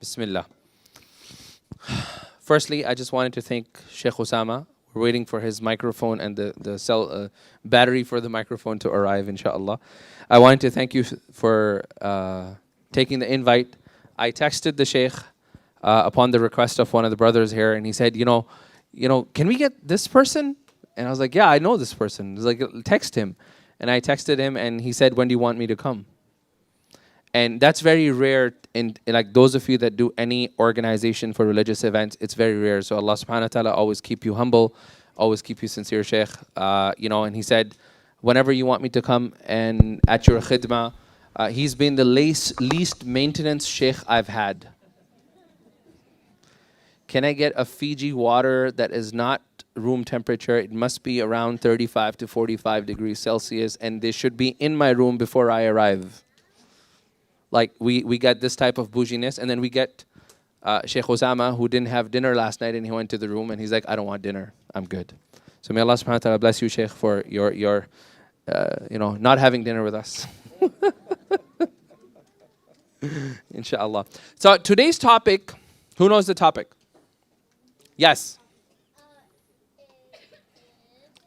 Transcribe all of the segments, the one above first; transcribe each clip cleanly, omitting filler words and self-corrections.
Bismillah. Firstly, I just wanted to thank Shaykh Ousama. We're waiting for his microphone and the cell battery for the microphone to arrive, inshallah. I wanted to thank you for taking the invite. I texted the Shaykh upon the request of one of the brothers here, and he said, you know, can we get this person? And I was like, yeah, I know this person. He's like, text him. And I texted him, and he said, when do you want me to come? And that's very rare in like those of you that do any organization for religious events, it's very rare. So Allah subhanahu wa ta'ala always keep you humble, always keep you sincere, Shaykh. You know, and he said, whenever you want me to come and at your khidmah, he's been the least maintenance Shaykh I've had. Can I get a Fiji water that is not room temperature? It must be around 35 to 45 degrees Celsius, and they should be in my room before I arrive. Like we get this type of bouginess, and then we get Shaykh Ousama, who didn't have dinner last night, and he went to the room and he's like, I don't want dinner, I'm good. So may Allah subhanahu wa ta'ala bless you, Shaykh, for your you know, not having dinner with us. Inshallah. So today's topic, who knows the topic? Yes.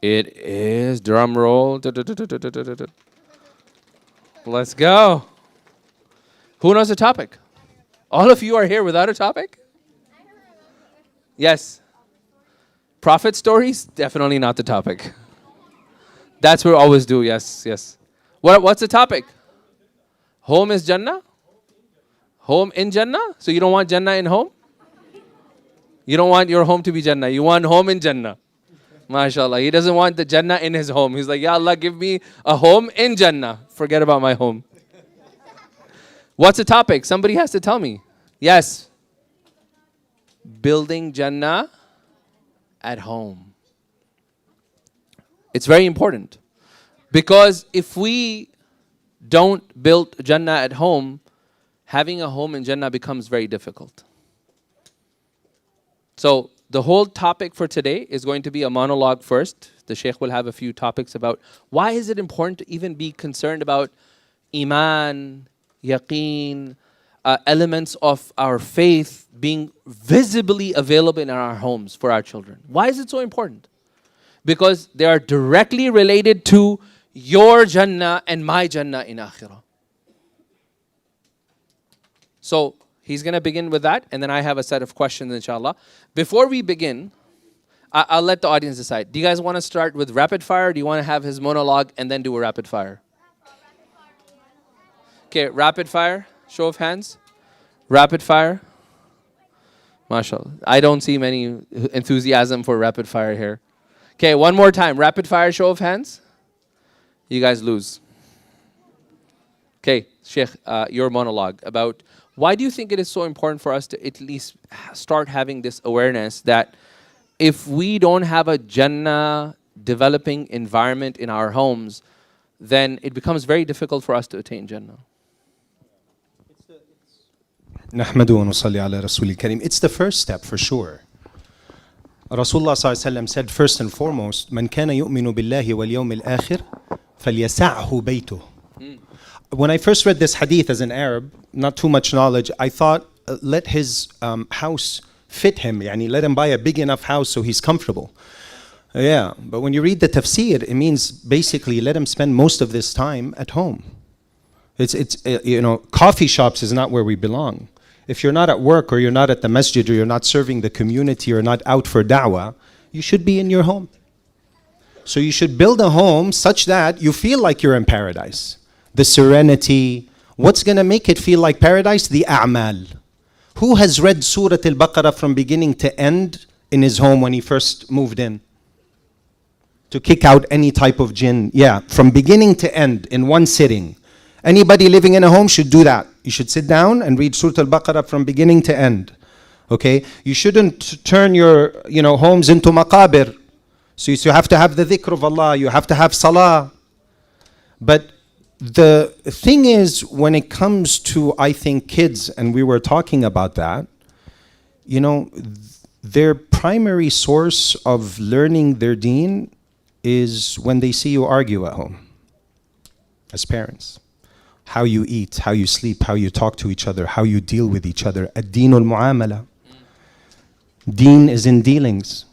It is, drum roll. Let's go. Who knows the topic? All of you are here without a topic? Yes. Prophet stories? Definitely not the topic. That's what we always do, yes, yes. What's the topic? Home is Jannah? Home in Jannah? So you don't want Jannah in home? You don't want your home to be Jannah. You want home in Jannah. MashaAllah. He doesn't want the Jannah in his home. He's like, Ya Allah, give me a home in Jannah. Forget about my home. What's the topic? Somebody has to tell me. Yes. Building Jannah at home. It's very important. Because if we don't build Jannah at home, having a home in Jannah becomes very difficult. So the whole topic for today is going to be a monologue first. The Shaykh will have a few topics about why is it important to even be concerned about Iman, Yaqeen, elements of our faith being visibly available in our homes for our children. Why is it so important? Because they are directly related to your Jannah and my Jannah in Akhirah. So he's going to begin with that, and then I have a set of questions, inshallah. Before we begin, I'll let the audience decide. Do you guys want to start with rapid fire, or do you want to have his monologue and then do a rapid fire? Okay, rapid fire. Show of hands. Rapid fire. MashaAllah. I don't see many enthusiasm for rapid fire here. Okay, one more time. Rapid fire, show of hands. You guys lose. Okay, Shaykh, your monologue about why do you think it is so important for us to at least start having this awareness that if we don't have a Jannah developing environment in our homes, then it becomes very difficult for us to attain Jannah. نحمده ونصلي على رسول الكريم. It's the first step for sure. Rasulullah ﷺ said first and foremost, من كان يؤمن بالله واليوم الآخر فليسعه بيته. When I first read this hadith as an Arab, not too much knowledge, I thought let his house fit him. Yani let him buy a big enough house so he's comfortable. Yeah, but when you read the tafsir, it means basically let him spend most of this time at home. It's you know, coffee shops is not where we belong. If you're not at work or you're not at the masjid or you're not serving the community or not out for da'wah, you should be in your home. So you should build a home such that you feel like you're in paradise. The serenity. What's going to make it feel like paradise? The a'mal. Who has read Surah Al-Baqarah from beginning to end in his home when he first moved in? To kick out any type of jinn. Yeah, from beginning to end in one sitting. Anybody living in a home should do that. You should sit down and read Surah Al-Baqarah from beginning to end. Okay? You shouldn't turn your, homes into maqabir. So you have to have the dhikr of Allah. You have to have salah. But the thing is, when it comes to, I think, kids, and we were talking about that, their primary source of learning their deen is when they see you argue at home as parents. how you eat, how you sleep, how you talk to each other, how you deal with each other. Ad-deen al-mu'amala. Deen is in dealings.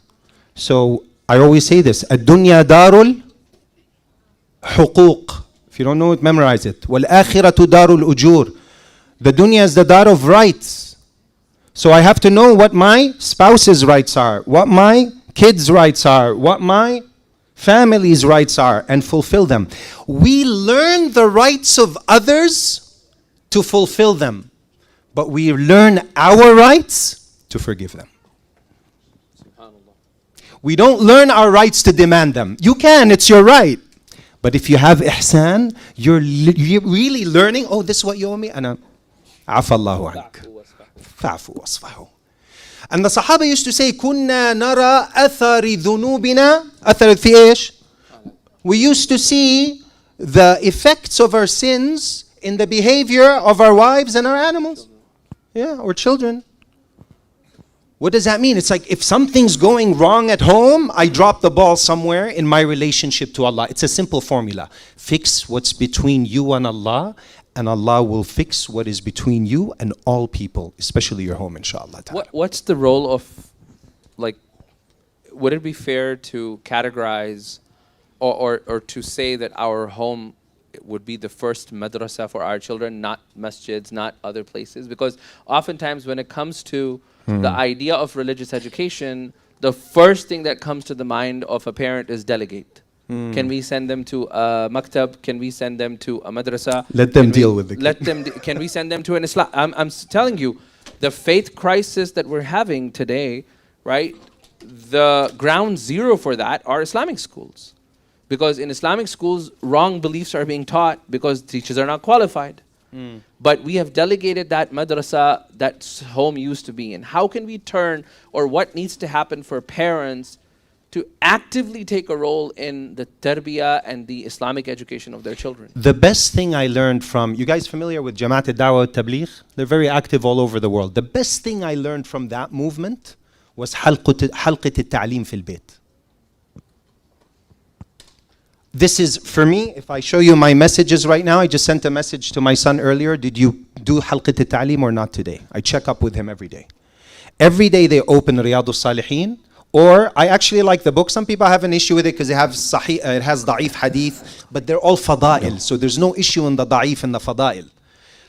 So I always say this, ad-dunya darul huquq. If you don't know it, memorize it. Wal-akhiratu darul ujur. The dunya is the dar of rights. So I have to know what my spouse's rights are, what my kids' rights are, what my family's rights are, and fulfill them. We learn the rights of others to fulfill them, but we learn our rights to forgive them. We don't learn our rights to demand them. You can, it's your right. But if you have ihsan, you're really learning, oh, this is what you owe me, and afallahu ank. Fa'fu wasfahu. And the Sahaba used to say, كنا نرى أثر ذنوبنا أثر في إيش? We used to see the effects of our sins in the behavior of our wives and our animals. Yeah, or children. What does that mean? It's like if something's going wrong at home, I drop the ball somewhere in my relationship to Allah. It's a simple formula. Fix what's between you and Allah will fix what is between you and all people, especially your home, inshallah. What's the role of, like, would it be fair to categorize or to say that our home would be the first madrasa for our children, not masjids, not other places? Because oftentimes when it comes to the idea of religious education, the first thing that comes to the mind of a parent is delegate. Can we send them to a maktab? Can we send them to a madrasa? Let them deal with it. Can we send them to an Islam? I'm telling you, the faith crisis that we're having today, right? The ground zero for that are Islamic schools. Because in Islamic schools, wrong beliefs are being taught because teachers are not qualified. But we have delegated that madrasa that home used to be in. How can we turn, or what needs to happen for parents to actively take a role in the tarbiyah and the Islamic education of their children? The best thing I learned from, you guys familiar with Jamaat al-Dawah al-Tabligh? They're very active all over the world. The best thing I learned from that movement was حلقة التعليم في البيت. This is, for me, if I show you my messages right now, I just sent a message to my son earlier. Did you do حلقة التعليم or not today? I check up with him every day. Every day they open Riyadh al-Salihin, or I actually like the book. Some people have an issue with it because it has da'if hadith, but they're all fada'il. So there's no issue in the da'if and the fada'il.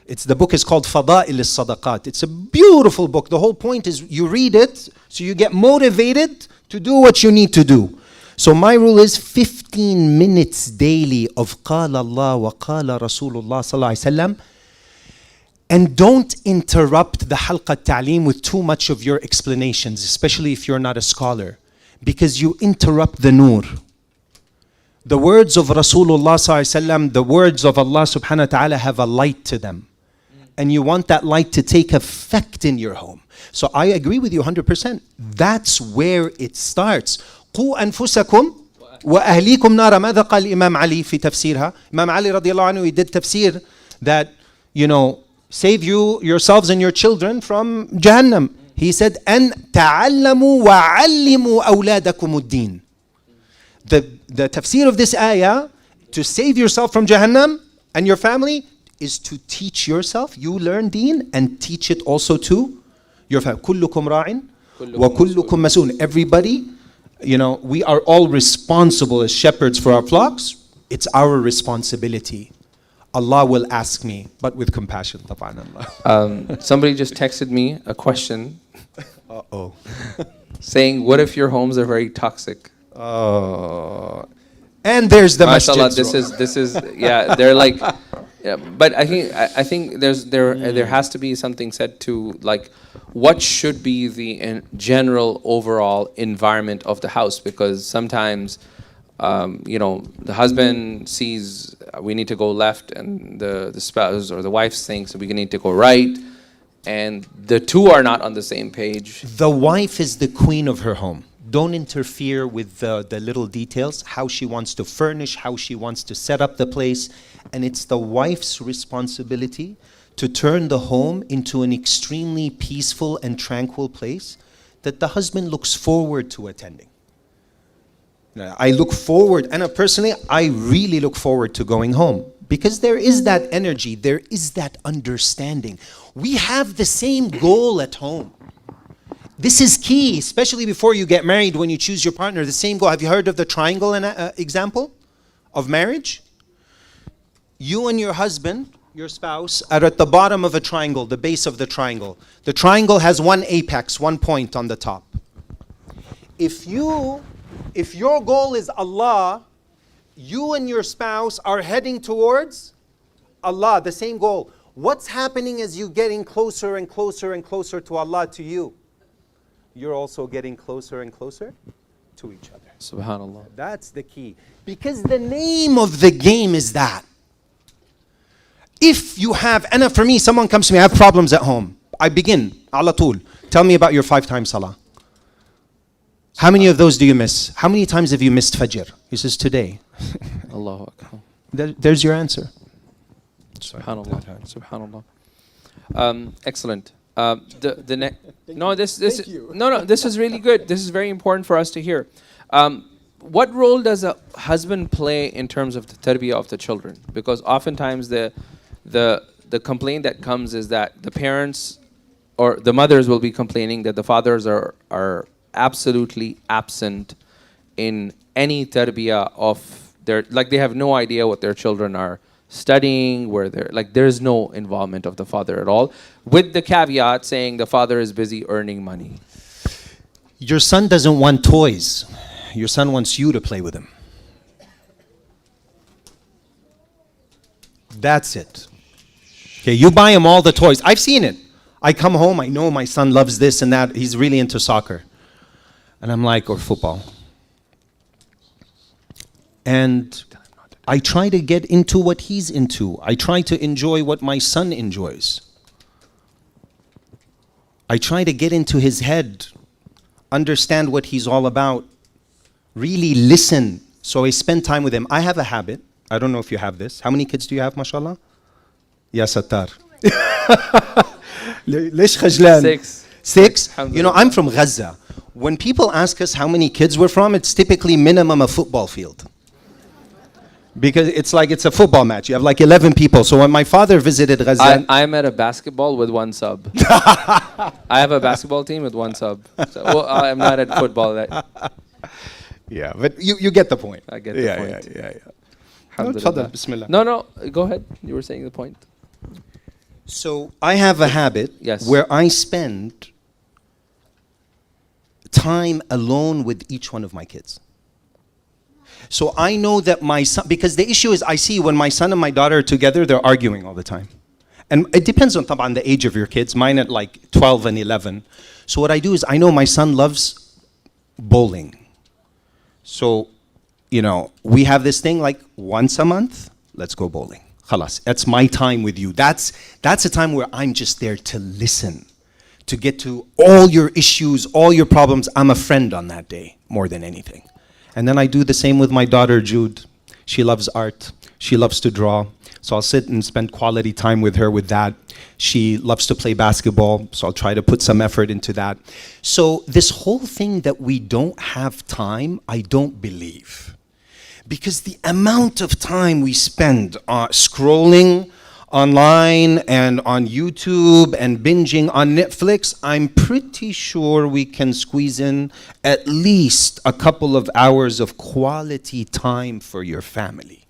The book is called Fada'il al-Sadaqat. It's a beautiful book. The whole point is you read it so you get motivated to do what you need to do. So my rule is 15 minutes daily of قال الله وقال رسول الله صلى الله عليه وسلم. And don't interrupt the halqa ta'lim with too much of your explanations, especially if you're not a scholar, because you interrupt the nur. The words of Rasulullah sallallahu alaihi wasallam, the words of Allah subhanahu wa ta'ala have a light to them. And you want that light to take effect in your home. So I agree with you 100%. That's where it starts. قُوا أَنفُسَكُمْ وَأَهْلِيكُمْ نَارًا. ماذا قال Imam Ali في تفسيرها? Imam Ali radiallahu anhu, he did tafsir that, save yourselves and your children from Jahannam. He said, أَن تَعَلَّمُوا وَعَلِّمُوا أَوْلَادَكُمُ الدِّينَ. The tafsir of this ayah, to save yourself from Jahannam and your family, is to teach yourself. You learn deen and teach it also to your family. كُلُّكُمْ رَاعٍ وَكُلُّكُمْ مَسْئُولٌ. Everybody, we are all responsible as shepherds for our flocks. It's our responsibility. Allah will ask me, but with compassion. Somebody just texted me a question. Uh-oh. Saying, what if your homes are very toxic? And there's the MashaAllah, masjid. this is yeah, they're like, yeah, but I think there has to be something said to, like, what should be the general overall environment of the house, because sometimes the husband sees we need to go left, and the spouse or the wife thinks we need to go right, and the two are not on the same page. The wife is the queen of her home. Don't interfere with the little details, how she wants to furnish, how she wants to set up the place. And it's the wife's responsibility to turn the home into an extremely peaceful and tranquil place that the husband looks forward to attending. I look forward, and personally, I really look forward to going home. Because there is that energy, there is that understanding. We have the same goal at home. This is key, especially before you get married, when you choose your partner, the same goal. Have you heard of the triangle example of marriage? You and your husband, your spouse, are at the bottom of a triangle, the base of the triangle. The triangle has one apex, one point on the top. If your goal is Allah, you and your spouse are heading towards Allah, the same goal. What's happening as you getting closer and closer and closer to Allah, to you? You're also getting closer and closer to each other. Subhanallah. That's the key. Because the name of the game is that. If you have, and for me, someone comes to me, I have problems at home. I begin, ala tool. Tell me about your 5-time salah. How many of those do you miss? How many times have you missed Fajr? He says, today. Allahu Akbar. There's your answer. Subhanallah. Subhanallah. Excellent. This is really good. This is very important for us to hear. What role does a husband play in terms of the tarbiyah of the children? Because oftentimes the complaint that comes is that the parents or the mothers will be complaining that the fathers are absolutely absent in any tarbiyah of their, like they have no idea what their children are studying, where they're, like there's no involvement of the father at all, with the caveat saying the father is busy earning money. Your son doesn't want toys. Your son wants you to play with him. That's it. Okay, you buy him all the toys. I've seen it. I come home, I know my son loves this and that. He's really into soccer. And I'm like, or football. And I try to get into what he's into. I try to enjoy what my son enjoys. I try to get into his head, understand what he's all about, really listen. So I spend time with him. I have a habit. I don't know if you have this. How many kids do you have, mashallah? Ya Sattar. ليش خجلان? 6. You know, I'm from Gaza. When people ask us how many kids we're from, it's typically minimum a football field. Because it's like it's a football match. You have like 11 people. So when my father visited Gaza... I'm at a basketball with 1 sub. I have a basketball team with 1 sub. So, well, I'm not at football. Yeah, but you get the point. I get the point. Yeah. No, go ahead. You were saying the point. So I have a habit where I spend time alone with each one of my kids. So I know that my son, because the issue is I see when my son and my daughter are together, they're arguing all the time. And it depends on the age of your kids. Mine at like 12 and 11. So what I do is I know my son loves bowling. So, you know, we have this thing like once a month, let's go bowling. Khalas, that's my time with you. That's a time where I'm just there to listen, to get to all your issues, all your problems. I'm a friend on that day more than anything. And then I do the same with my daughter, Jude. She loves art. She loves to draw. So I'll sit and spend quality time with her with that. She loves to play basketball, so I'll try to put some effort into that. So this whole thing that we don't have time, I don't believe. Because the amount of time we spend scrolling online and on YouTube and binging on Netflix, I'm pretty sure we can squeeze in at least a couple of hours of quality time for your family.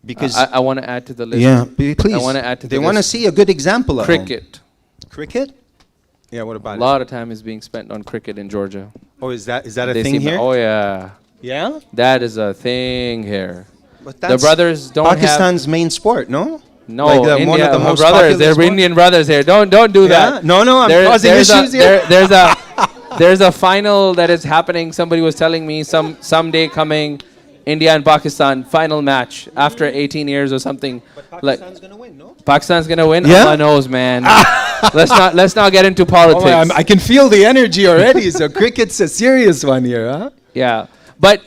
Because I want to add to the list. Yeah, please. I want to add to the They want to see a good example of cricket. Cricket? Yeah, what about it? A lot of time is being spent on cricket in Georgia. Oh, is that a thing here? Oh, yeah. Yeah? That is a thing here. But the brothers don't Pakistan's main sport, no? No, like India, one of the most brothers, they're sport? Indian brothers here. Don't do that. No, I'm causing issues here. There's a final that is happening. Somebody was telling me someday coming, India and Pakistan final match after 18 years or something. But Pakistan's gonna win, no? Pakistan's gonna win. Yeah? Allah knows, man. let's not get into politics. Oh, I can feel the energy already. So cricket's a serious one here, huh? Yeah, but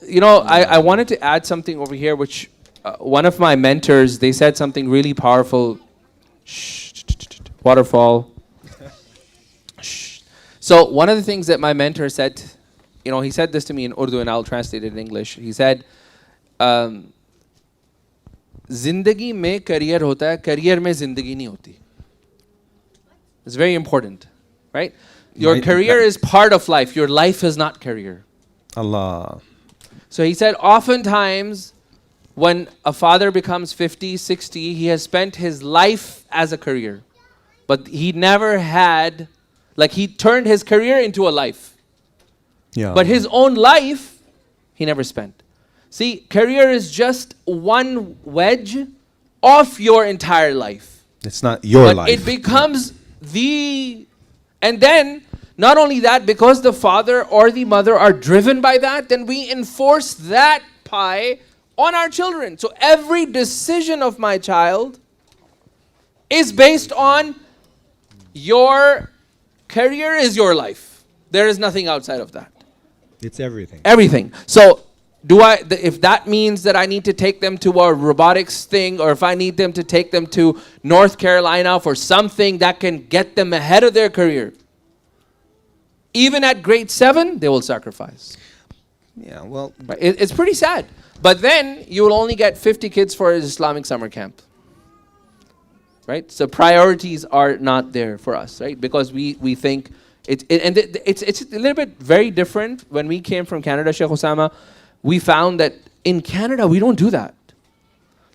you know, I wanted to add something over here, which one of my mentors, they said something really powerful. Waterfall. So one of the things that my mentor said, you know, he said this to me in Urdu and I'll translate it in English. He said, जिंदगी में career होता है, career में जिंदगी नहीं होती. It's very important, right? Your career is part of life. Your life is not career. Allah. So he said, oftentimes when a father becomes 50, 60, he has spent his life as a career. But he never had, like he turned his career into a life. Yeah. But his own life, he never spent. See, career is just one wedge of your entire life. It's not your But life. it becomes the, and then not only that, because the father or the mother are driven by that, then we enforce that pie on our children. So every decision of my child is based on your career is your life. There is nothing outside of that. It's everything. Everything. So if that means that I need to take them to a robotics thing, or if I need them to take them to North Carolina for something that can get them ahead of their career, even at grade 7, they will sacrifice. Yeah, well, Right? It's pretty sad. But then you will only get 50 kids for his Islamic summer camp. Right? So priorities are not there for us, right? Because we think it's a little bit very different. When we came from Canada, Shaykh Ousama, we found that in Canada we don't do that.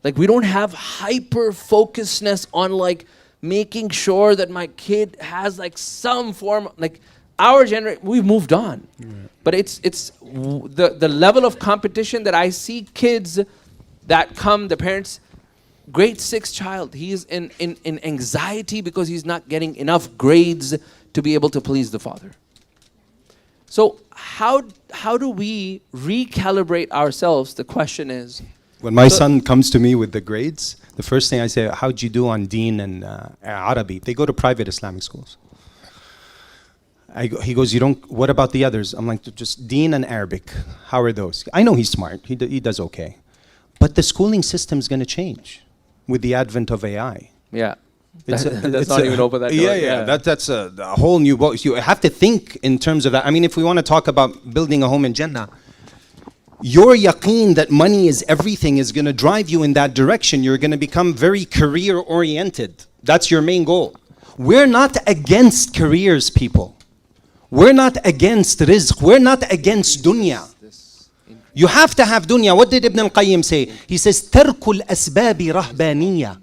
Like we don't have hyper focusedness on like making sure that my kid has like some form, like our generation, we've moved on. But it's the level of competition that I see kids that come, the parents, grade 6 child, he is in anxiety because he's not getting enough grades to be able to please the father. So how do we recalibrate ourselves? The question is, when my son comes to me with the grades, the first thing I say, how'd you do on Deen and Arabi? They go to private Islamic schools. He goes, what about the others? I'm like, just Deen and Arabic. How are those? I know he's smart. He does okay. But the schooling system is going to change with the advent of AI. yeah, that's not even open that door. Yeah. That's a whole new book. You have to think in terms of that. I mean, if we want to talk about building a home in Jannah, your yaqeen that money is everything is going to drive you in that direction. You're going to become very career oriented. That's your main goal. We're not against careers, people. We're not against rizq. We're not against dunya. You have to have dunya. What did Ibn al-Qayyim say? He says, ترك الأسباب رهبانية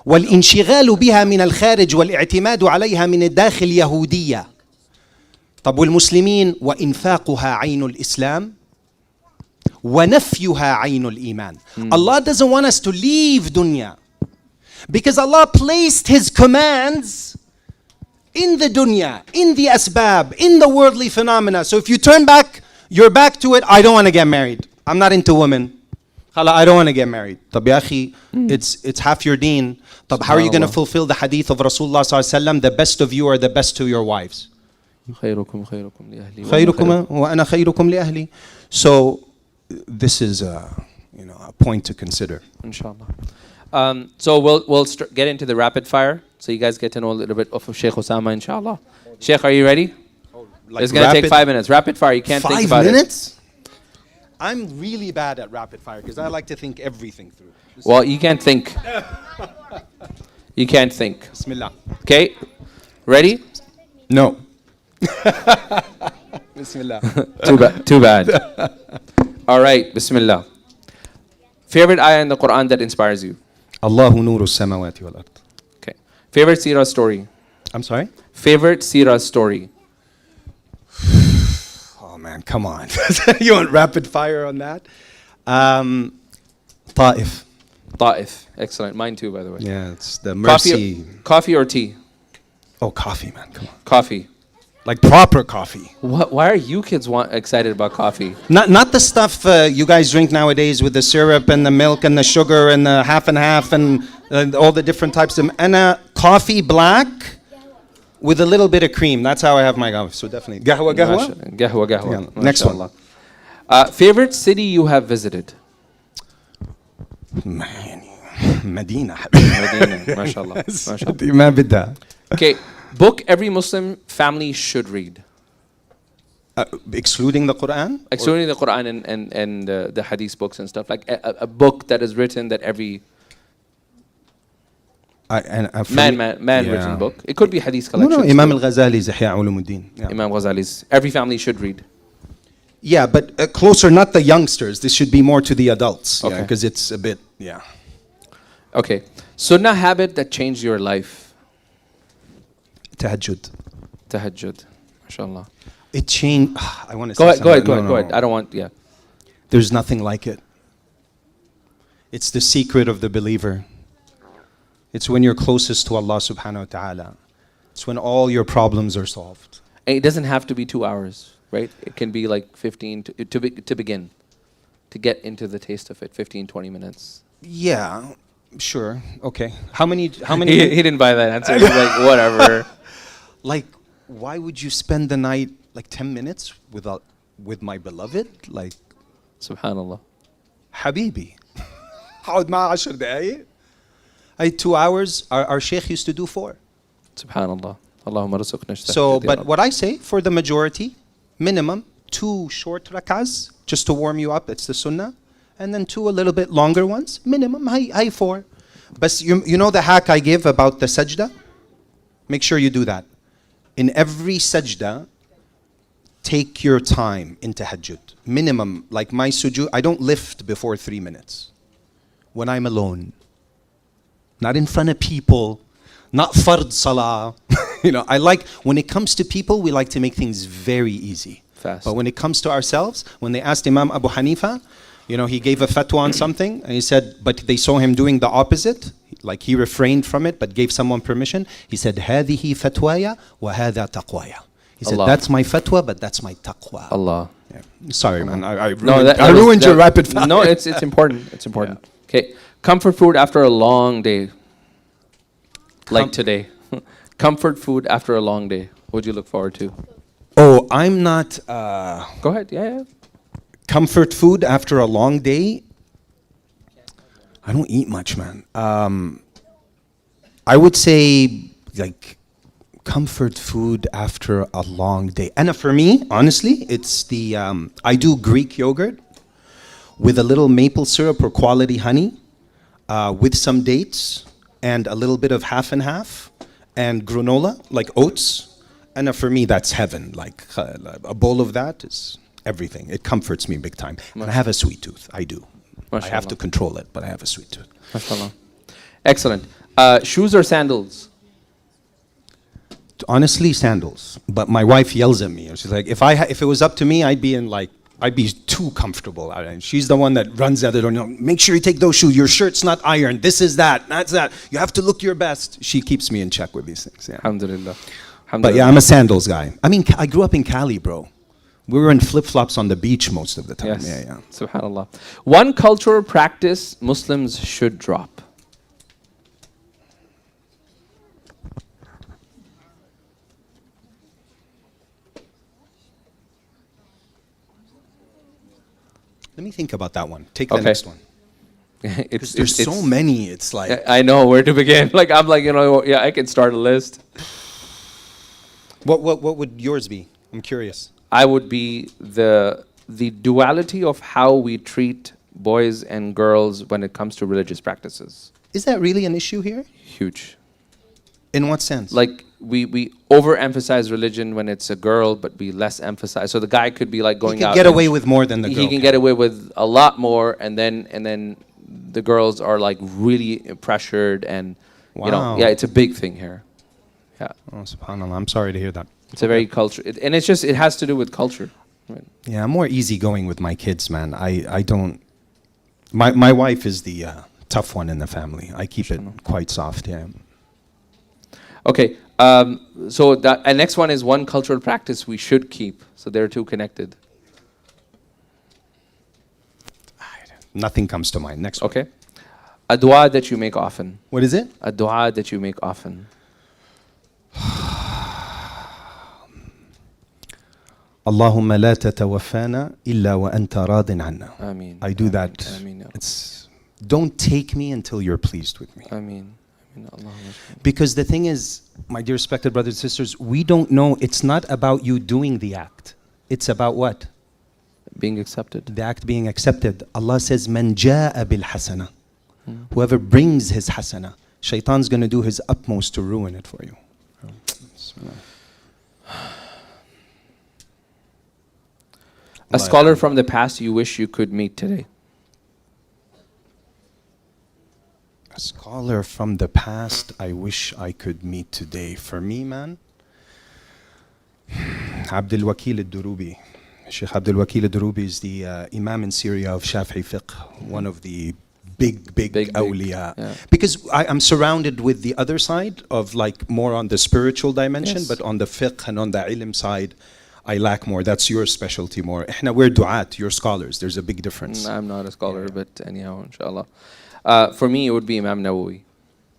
والانشغال بها من الخارج والاعتماد عليها من الداخل يهودية. طب والمسلمين وإنفاقها عين الإسلام وَنَفْيُهَا عَيْنُ الْإِيمَانِ. Allah doesn't want us to leave dunya. Because Allah placed His commands in the dunya, in the asbab, in the worldly phenomena. So if you turn back, your back to it, I don't want to get married. I'm not into women. I don't want to get married. طب يا أخي, it's half your deen. طب how are you going to fulfill the hadith of Rasulullah sallallahu alaihi wasallam? The best of you are the best to your wives. خيركم لأهلي خيركم وأنا خيركم لأهلي. So this is a point to consider. Inshallah. So we'll get into the rapid fire, so you guys get to know a little bit of Shaykh Ousama, inshallah. Shaykh, are you ready? Like it's going to take 5 minutes. Rapid fire, you can't think about 5 minutes? I'm really bad at rapid fire because I like to think everything through. Well, you can't think. You can't think. Bismillah. Okay? Ready? No. Bismillah. Too bad. All right, Bismillah. Favorite ayah in the Quran that inspires you? Allahu nuru samawati wal ard. Okay. Favorite seerah story? I'm sorry? Favorite seerah story? Oh man, come on. You want rapid fire on that? Ta'if. Ta'if. Excellent. Mine too, by the way. Yeah, it's the mercy. Coffee or tea? Oh, coffee, man. Come on. Coffee. Like proper coffee. Why are you kids excited about coffee? Not the stuff you guys drink nowadays with the syrup and the milk and the sugar and the half and half and all the different types of. And coffee black with a little bit of cream. That's how I have my coffee. So definitely. Gahwa. Gahwa. Yeah. Next one. Favorite city you have visited? Medina. Mashallah. ما بدها. Okay. Book every Muslim family should read. Excluding the Quran? Excluding the Quran and the Hadith books and stuff, like a book that is written that every man-written book. It could be Hadith collection. No, Imam al-Ghazali's Ihya Ulumuddin. Yeah. Imam Ghazali's. Every family should read. Yeah, but closer, not the youngsters. This should be more to the adults. Okay. Yeah, because it's a bit, yeah. Okay. Sunnah habit that changed your life. Tahajjud. Tahajjud. MashaAllah. It changed. I want to Go say ahead, something. go ahead. I don't want, yeah. There's nothing like it. It's the secret of the believer. It's when you're closest to Allah subhanahu wa ta'ala. It's when all your problems are solved. And it doesn't have to be 2 hours, right? It can be like 15 to begin, to get into the taste of it, 15, 20 minutes. Yeah, sure. Okay. How many? He didn't buy that answer. He's like, whatever. Like, why would you spend the night like 10 minutes with my beloved? Like, Subhanallah. Habibi. حاول معه 10 دقايق. 2 hours. Our Shaykh used to do 4. Subhanallah. Allahumma rasuqna. So, but what I say for the majority, minimum 2 short rak'ahs just to warm you up. It's the sunnah, and then 2 a little bit longer ones. Minimum, high 4. But you know the hack I give about the sajda? Make sure you do that. In every sajda, take your time in tahajjud. Minimum, like my sujood, I don't lift before 3 minutes. When I'm alone. Not in front of people. Not fard salah. I like, when it comes to people, we like to make things very easy. Fast. But when it comes to ourselves, when they asked Imam Abu Hanifa, he gave a fatwa on something, and he said, but they saw him doing the opposite, like he refrained from it, but gave someone permission. He said, هذه فتوايا وهذا تقوايا. He said, that's my fatwa, but that's my taqwa. Allah. Yeah. Sorry, man. I I ruined your rapid fire. No, it's important. It's important. Yeah. Okay. Comfort food after a long day. Like today. Comfort food after a long day. What would you look forward to? Oh, I'm not... Go ahead. Yeah. Comfort food after a long day? I don't eat much, man. I would say, like, comfort food after a long day. And for me, honestly, it's the... I do Greek yogurt with a little maple syrup or quality honey, with some dates, and a little bit of half and half, and granola, like oats. And for me, that's heaven. Like a bowl of that is everything. It comforts me big time. And I have a sweet tooth. I do. I have to control it, but I have a sweet tooth. MashaAllah. Excellent. Shoes or sandals? Honestly, sandals. But my wife yells at me. She's like, if it was up to me, I'd be too comfortable. And she's the one that runs at it. Make sure you take those shoes. Your shirt's not ironed. This is that. That's that. You have to look your best. She keeps me in check with these things. Yeah. Alhamdulillah. But yeah, I'm a sandals guy. I mean, I grew up in Cali, bro. We were in flip-flops on the beach most of the time. Yes. Yeah. Subhanallah. One cultural practice Muslims should drop. Let me think about that one. Take the next one. There's so many. It's like... I know where to begin. I'm like, I can start a list. What would yours be? I'm curious. I would be the duality of how we treat boys and girls when it comes to religious practices. Is that really an issue here? Huge. In what sense? Like we overemphasize religion when it's a girl, but we less emphasize. So the guy could be like going out. He can get away with more than the girl. He can get away with a lot more, and then the girls are like really pressured, and it's a big thing here. Yeah. Oh, subhanallah. I'm sorry to hear that. It's a very culture, and it has to do with culture. Right. Yeah, I'm more easygoing with my kids, man. I don't. My wife is the tough one in the family. I keep it quite soft. Yeah. Okay. So the next one is one cultural practice we should keep. So they're two connected. Nothing comes to mind. Next one. Okay. A dua that you make often. What is it? A dua that you make often. Allahumma la tatawafana illa wa anta radin anna. Ameen. I do that. Ameen. It's don't take me until you're pleased with me. Ameen. Because the thing is, my dear respected brothers and sisters, we don't know. It's not about you doing the act. It's about what? Being accepted. The act being accepted. Allah says, "Man jaa bil hasana." Whoever brings his hasana, Shaitan's going to do his utmost to ruin it for you. A scholar from the past you wish you could meet today. A scholar from the past I wish I could meet today. For me, man, Abdul Wakil al-Durubi. Shaykh Abdul Wakil al-Durubi is the Imam in Syria of Shafi'i fiqh, one of the big awliya. Yeah. Because I'm surrounded with the other side of like more on the spiritual dimension, Yes. but on the fiqh and on the ilm side, I lack more. That's your specialty more. We're du'at, you're scholars. There's a big difference. I'm not a scholar, but anyhow, inshallah. For me, it would be Imam Nawawi.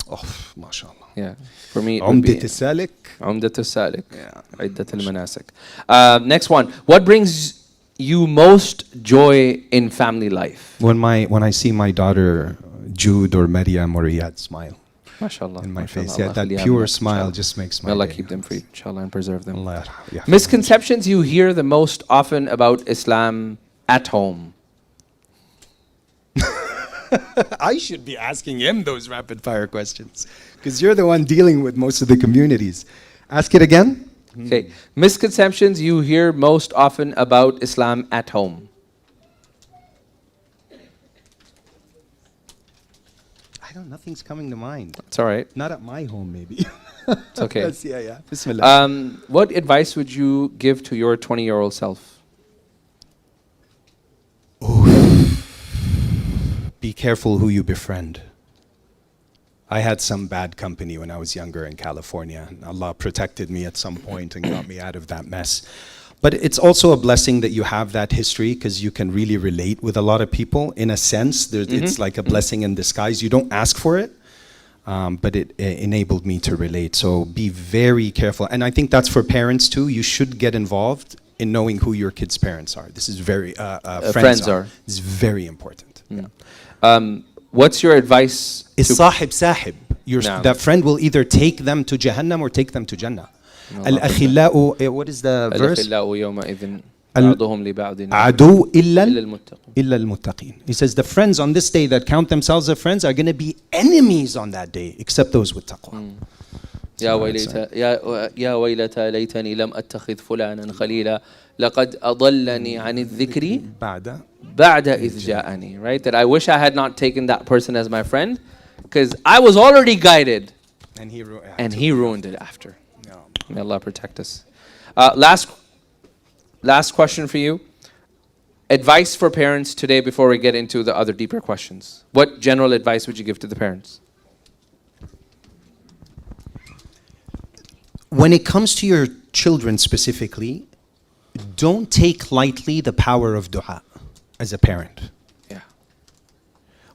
Oh, mashallah. Yeah. For me, it would be Umdat al-Salik. Umdat al-Salik. Yeah. Iddat al-Manasik. Next one. What brings you most joy in family life? When I see my daughter Jude or Maryam or Riyadh smile MashaAllah. in my mashallah. face, yeah, Allah that khaliha pure billah, smile inshallah. just makes May my Allah day. keep them for you, inshallah, and preserve them. Allah yarham. Misconceptions you hear the most often about Islam at home. I should be asking him those rapid fire questions because you're the one dealing with most of the communities. Ask it again. Okay. Misconceptions you hear most often about Islam at home. I don't. Nothing's coming to mind. It's all right. Not at my home, maybe. It's okay. Yeah. Bismillah. What advice would you give to your 20-year-old self? Be careful who you befriend. I had some bad company when I was younger in California. Allah protected me at some point and got me out of that mess. But it's also a blessing that you have that history because you can really relate with a lot of people. In a sense, it's like a blessing in disguise. You don't ask for it, but it enabled me to relate. So be very careful. And I think that's for parents too. You should get involved in knowing who your kids' parents are. This is very, friends are. This is very important. Yeah. What's your advice? Sahib sahib. Naam. That friend will either take them to Jahannam or take them to Jannah. Al-akhillau, what is the verse? الأخلاء يومئذ بعضهم لبعض Adu إلا illa المتقون. al-muttaqin. He says the friends on this day that count themselves as friends are going to be enemies on that day, except those with taqwa. يا ويلتى ليتني لم أتخذ فلانا خليلا لقد أضلني عن الذكر بعد إذ جاءني. Right? That I wish I had not taken that person as my friend because I was already guided and he ruined it after. May Allah protect us. Last question for you. Advice for parents today before we get into the other deeper questions. What general advice would you give to the parents? When it comes to your children specifically, don't take lightly the power of dua as a parent. Yeah.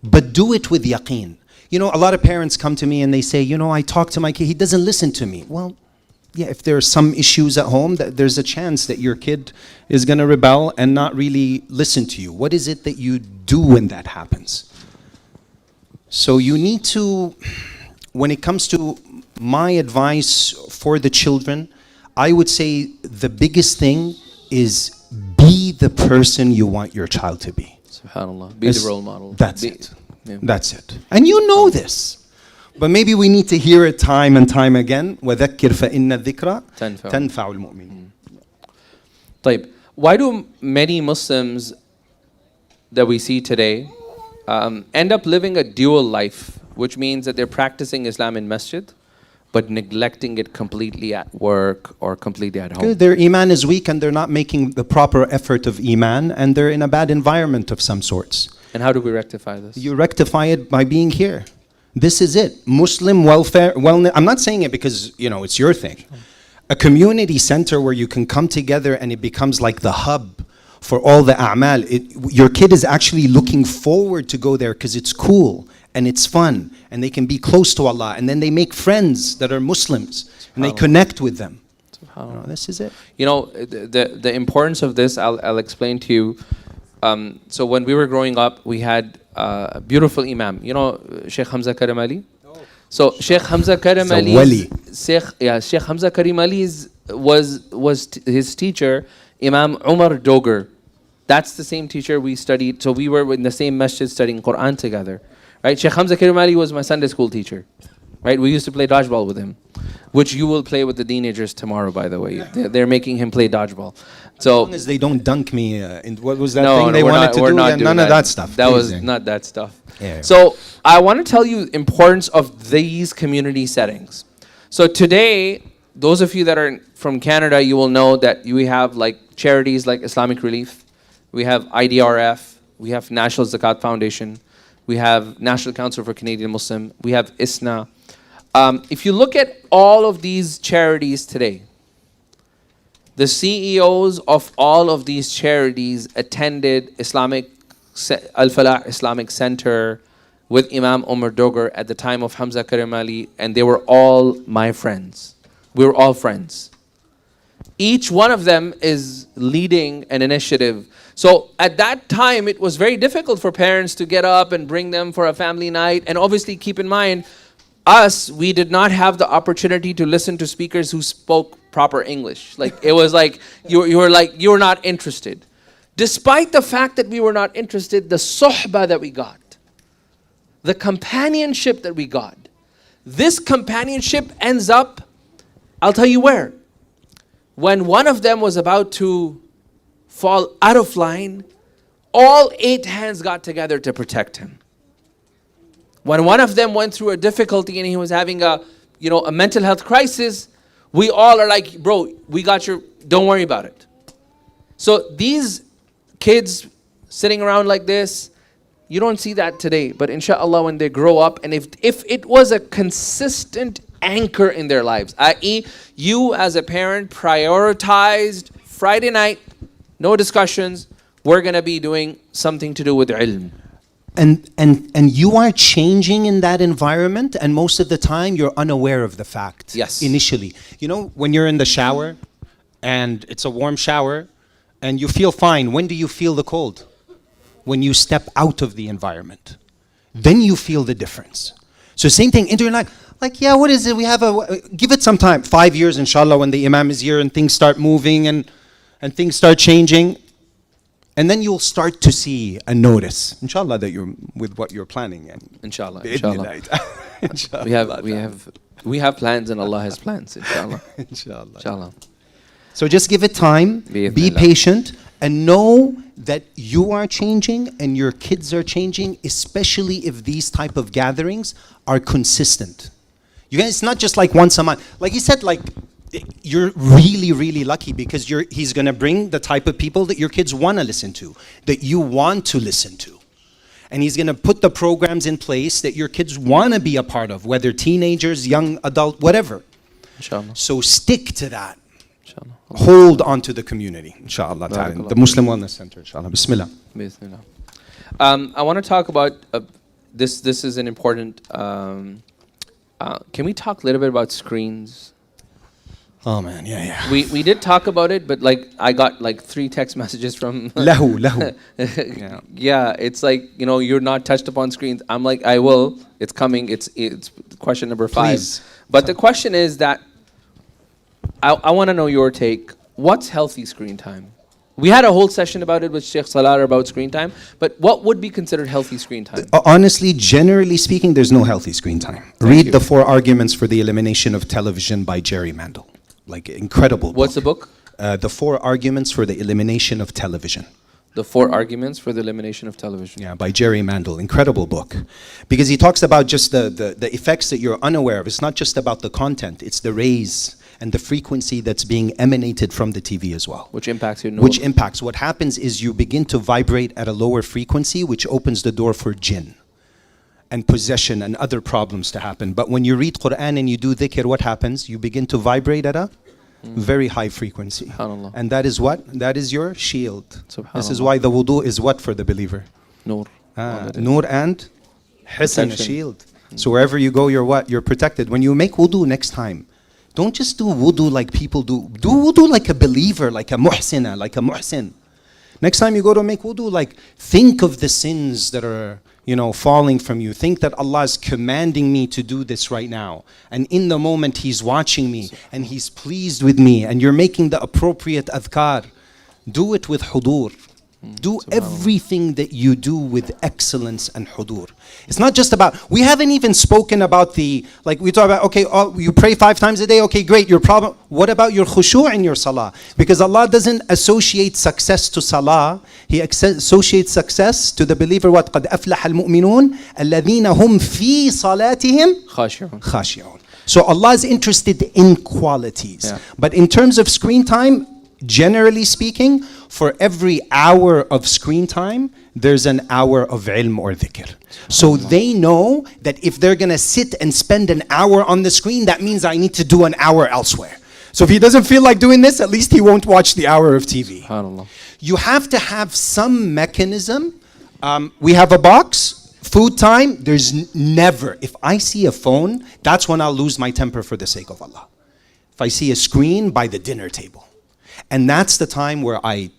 But do it with yaqeen. You know, a lot of parents come to me and they say, I talk to my kid, he doesn't listen to me. Well, yeah, if there are some issues at home, there's a chance that your kid is going to rebel and not really listen to you. What is it that you do when that happens? So you need to, when it comes to my advice for the children, I would say the biggest thing is be the person you want your child to be. SubhanAllah. Be the role model. That's it. Yeah. That's it. And you know this. But maybe we need to hear it time and time again. وَذَكِّرْ فَإِنَّ الذِّكْرَ تَنْفَعُ الْمُؤْمِنِينَ. طيب. Why do many Muslims that we see today end up living a dual life, which means that they're practicing Islam in masjid, but neglecting it completely at work or completely at home? Their iman is weak and they're not making the proper effort of iman and they're in a bad environment of some sorts. And how do we rectify this? You rectify it by being here. This is it. Muslim welfare, wellness. I'm not saying it because, it's your thing. A community center where you can come together and it becomes like the hub for all the a'mal. Your kid is actually looking forward to go there because it's cool and it's fun and they can be close to Allah and then they make friends that are Muslims and they connect with them. This is it. The importance of this, I'll explain to you. So when we were growing up, we had a beautiful imam. Shaykh Hamza Karim Ali? So Shaykh Hamza Karim Ali, Shaykh Hamza Karim Ali was his teacher Imam Umar Dogar. That's the same teacher we studied. So we were in the same masjid studying Quran together. Right? Shaykh Hamza Karim Ali was my Sunday school teacher. Right? We used to play dodgeball with him, which you will play with the teenagers tomorrow, by the way. They're making him play dodgeball. So As long as they don't dunk me in what was that no, thing they we're wanted not, to we're do? not Yeah, doing none of that stuff. That was Please, not that stuff. Yeah. So I want to tell you importance of these community settings. So today, those of you that are from Canada, you will know that we have like charities like Islamic Relief, we have IDRF, we have National Zakat Foundation, we have National Council for Canadian Muslim, we have ISNA. If you look at all of these charities today, the CEOs of all of these charities attended Al-Falah Islamic Center with Imam Umar Dogar at the time of Hamza Karim Ali, and they were all my friends. We were all friends. Each one of them is leading an initiative. So at that time, it was very difficult for parents to get up and bring them for a family night. And obviously, keep in mind, we did not have the opportunity to listen to speakers who spoke proper English. Like it was like you were not interested. Despite the fact that we were not interested, the suhbah that we got, the companionship that we got, this companionship ends up, I'll tell you where. When one of them was about to fall out of line, all 8 hands got together to protect him. When one of them went through a difficulty and he was having a mental health crisis, we all are like, bro, we got your, don't worry about it. So these kids sitting around like this, you don't see that today. But inshallah, when they grow up, and if it was a consistent anchor in their lives, i.e., you as a parent prioritized Friday night, no discussions, we're going to be doing something to do with ilm. And you are changing in that environment, and most of the time you're unaware of the fact. Yes. Initially. You know, when you're in the shower and it's a warm shower and you feel fine, when do you feel the cold? When you step out of the environment. Then you feel the difference. So same thing, into your life. Like, yeah, what is it? We have give it some time. 5 years, inshallah, when the imam is here and things start moving and things start changing. And then you'll start to see and notice, inshallah, that you're with what you're planning. And inshallah, inshallah. Inshallah. We have plans and Allah has plans, inshallah. Inshallah. Inshallah. So just give it time, be patient, and know that you are changing and your kids are changing, especially if these type of gatherings are consistent. You guys, it's not just like once a month. Like he said, like, you're really, really lucky because he's going to bring the type of people that your kids want to listen to, that you want to listen to. And he's going to put the programs in place that your kids want to be a part of, whether teenagers, young adult, whatever. Inshallah. So stick to that. Inshallah. Hold on to the community, inshallah. The Muslim Wellness Center, inshallah. Bismillah. Bismillah. I want to talk about this. This is an important. Can we talk a little bit about screens? Oh man, yeah. We did talk about it, but like I got like 3 text messages from Lahu. Yeah, it's like, you're not touched upon screens. I'm like, I will. It's coming. It's question number 5. Please. But the question is that I want to know your take. What's healthy screen time? We had a whole session about it with Sheikh Salar about screen time, but what would be considered healthy screen time? Honestly, generally speaking, there's no healthy screen time. Read The 4 Arguments for the Elimination of Television by Jerry Mandel. Like, incredible book. What's the book? The 4 Arguments for the Elimination of Television. The 4 Arguments for the Elimination of Television. Yeah, by Jerry Mandel. Incredible book. Because he talks about just the effects that you're unaware of. It's not just about the content. It's the rays and the frequency that's being emanated from the TV as well. Which impacts your Which impacts. What happens is you begin to vibrate at a lower frequency, which opens the door for jinn and possession and other problems to happen. But when you read Quran and you do dhikr, what happens? You begin to vibrate at a very high frequency. SubhanAllah. And that is what? That is your shield. SubhanAllah. This is why the wudu is what for the believer? Nur. Nur and hisn, a shield. So wherever you go, you're what? You're protected. When you make wudu next time, don't just do wudu like people do. Do wudu like a believer, like a muhsina, like a muhsin. Next time you go to make wudu, like, think of the sins that are, falling from you. Think that Allah is commanding me to do this right now. And in the moment, He's watching me and He's pleased with me. And you're making the appropriate adhkar. Do it with hudur. Do everything that you do with excellence and hudur. It's not just about, we haven't even spoken about the, like we talk about, okay, you pray 5 times a day, okay, great, your problem. What about your khushu' in your salah? Because Allah doesn't associate success to salah. He associates success to the believer, what? قَدْ أَفْلَحَ الْمُؤْمِنُونَ الَّذِينَ هُمْ فِي صَلَاتِهِمْ خَاشِعُونَ. So Allah is interested in qualities. Yeah. But in terms of screen time, generally speaking, for every hour of screen time, there's an hour of ilm or dhikr. So they know that if they're going to sit and spend an hour on the screen, that means I need to do an hour elsewhere. So if he doesn't feel like doing this, at least he won't watch the hour of TV. You have to have some mechanism. We have a box, food time. There's never, if I see a phone, that's when I'll lose my temper for the sake of Allah. If I see a screen, by the dinner table. And that's the time where I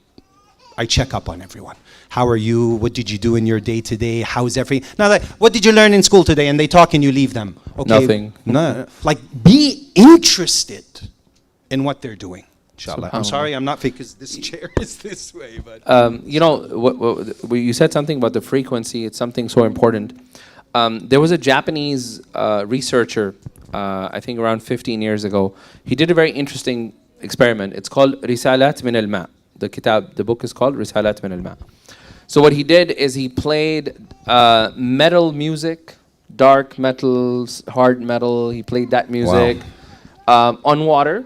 check up on everyone. How are you? What did you do in your day today? How's everything? Now, like, what did you learn in school today? And they talk and you leave them. Okay, nothing. No, like, be interested in what they're doing. Inshallah. I'm sorry, I'm not fake because this chair is this way. But you know, you said something about the frequency. It's something so important. There was a Japanese researcher, I think around 15 years ago. He did a very interesting experiment. It's called Risalat min al-Ma. The book is called Risalat min al-Ma. So what he did is he played metal music, dark metals, hard metal. He played that music on water,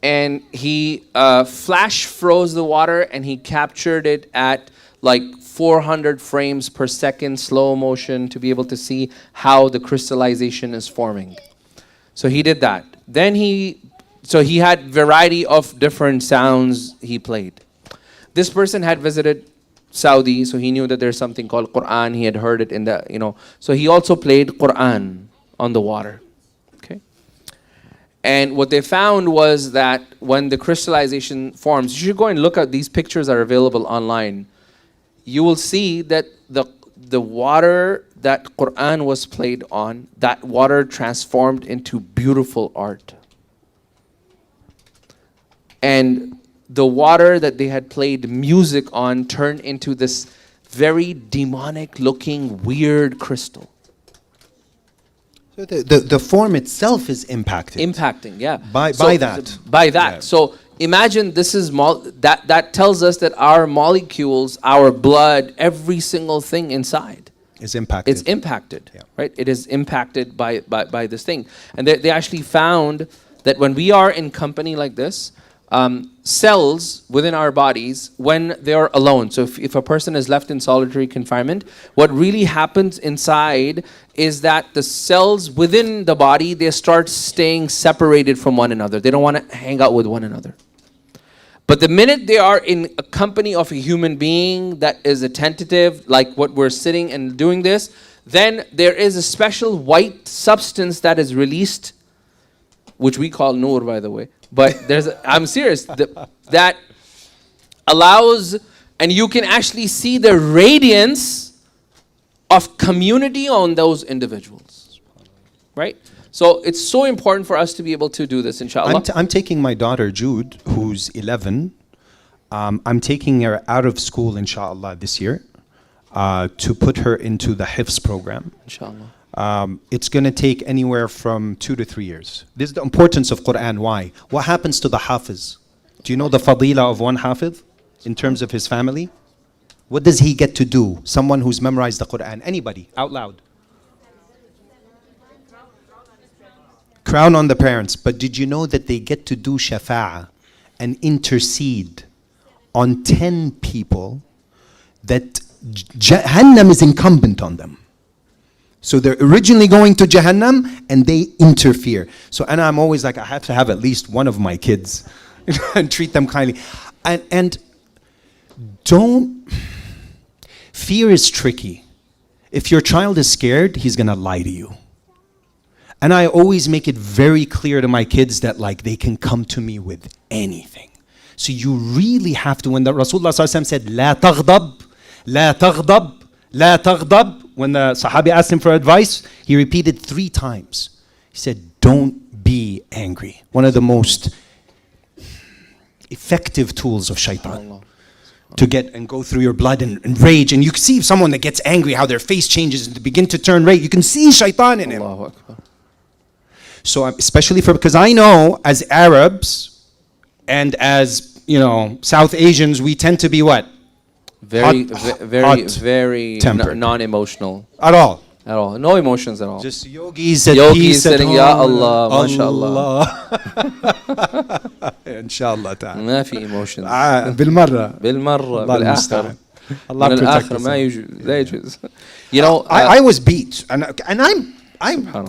and he flash froze the water, and he captured it at like 400 frames per second slow motion to be able to see how the crystallization is forming. So he did that. Then he had variety of different sounds he played. This person had visited Saudi, so he knew that there's something called Quran. He had heard it in the, so he also played Quran on the water. Okay. And what they found was that when the crystallization forms, you should go and look at these pictures are available online. You will see that the water that Quran was played on, that water transformed into beautiful art. And the water that they had played music on turned into this very demonic looking weird crystal. So the form itself is impacted. Impacting, yeah. By that. By that. Yeah. So imagine this is that tells us that our molecules, our blood, every single thing inside is impacted. It's impacted, right? It is impacted by this thing. And they actually found that when we are in company like this, cells within our bodies, when they are alone, so if a person is left in solitary confinement, what really happens inside is that the cells within the body, they start staying separated from one another. They don't want to hang out with one another. But the minute they are in a company of a human being that is attentive, like what we're sitting and doing this, then there is a special white substance that is released, which we call Noor, by the way. But I'm serious, that allows, and you can actually see the radiance of community on those individuals, right? So it's so important for us to be able to do this, inshallah. I'm taking my daughter, Jude, who's 11. I'm taking her out of school, inshallah, this year to put her into the Hifz program. Inshallah. It's going to take anywhere from 2 to 3 years. This is the importance of Quran. Why? What happens to the Hafiz? Do you know the fadila of one Hafiz in terms of his family? What does he get to do? Someone who's memorized the Quran. Anybody, out loud. Crown on the parents. But did you know that they get to do shafa'ah and intercede on 10 people that Jahannam is incumbent on them? So they're originally going to Jahannam and they interfere. So I'm always like, I have to have at least one of my kids and treat them kindly. And don't, fear is tricky. If your child is scared, he's gonna lie to you. And I always make it very clear to my kids that like they can come to me with anything. So you really have to, when the Rasulullah said, La taghdab, la taghdab, la taghdab, when the Sahabi asked him for advice, he repeated 3 times. He said, don't be angry. One of the most effective tools of shaitan. to get and go through your blood and rage. And you can see someone that gets angry, how their face changes and they begin to turn red. You can see shaitan in him. Allahu Akbar. So especially because I know as Arabs and as, you know, South Asians, we tend to be what? Very tempered. non-emotional. At all. At all. No emotions at all. Just yogis at Yogis peace at sitting, home. Ya Allah, mashallah. Inshallah ta'ala. ما في emotions. بالمرة. بالمرة. الله بالآخر. المستعان. من Allah protect الآخر us. ما يجوز. لا يجوز. You know, I was beat, and I'm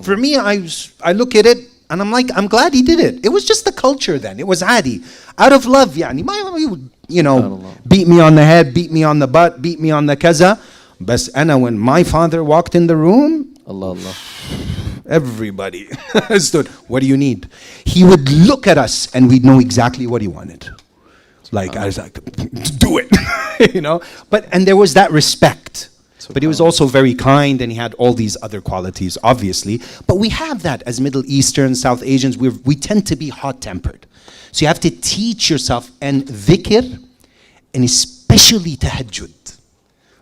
for me, I look at it and I'm like, I'm glad he did it. It was just the culture then. It was adi, out of love. Yani, he would, you know, beat me on the head, beat me on the butt, beat me on the kaza. But when my father walked in the room, Allah, Allah. everybody stood. What do you need? He would look at us and we'd know exactly what he wanted. Like I was like, do it, you know. And there was that respect. But he was also very kind, and he had all these other qualities, obviously. But we have that as Middle Eastern, South Asians. We tend to be hot-tempered. So you have to teach yourself, and dhikr, and especially tahajjud,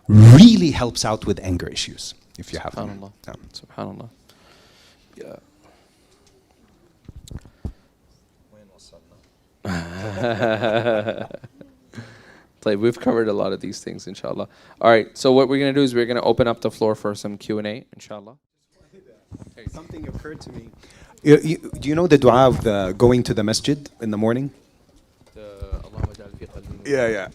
really helps out with anger issues, if you have them. Subhanallah. Yeah. Like we've covered a lot of these things, inshallah. All right, so what we're going to do is we're going to open up the floor for some Q&A, inshallah. Something occurred to me. Do you know the dua of the going to the masjid in the morning? Yeah.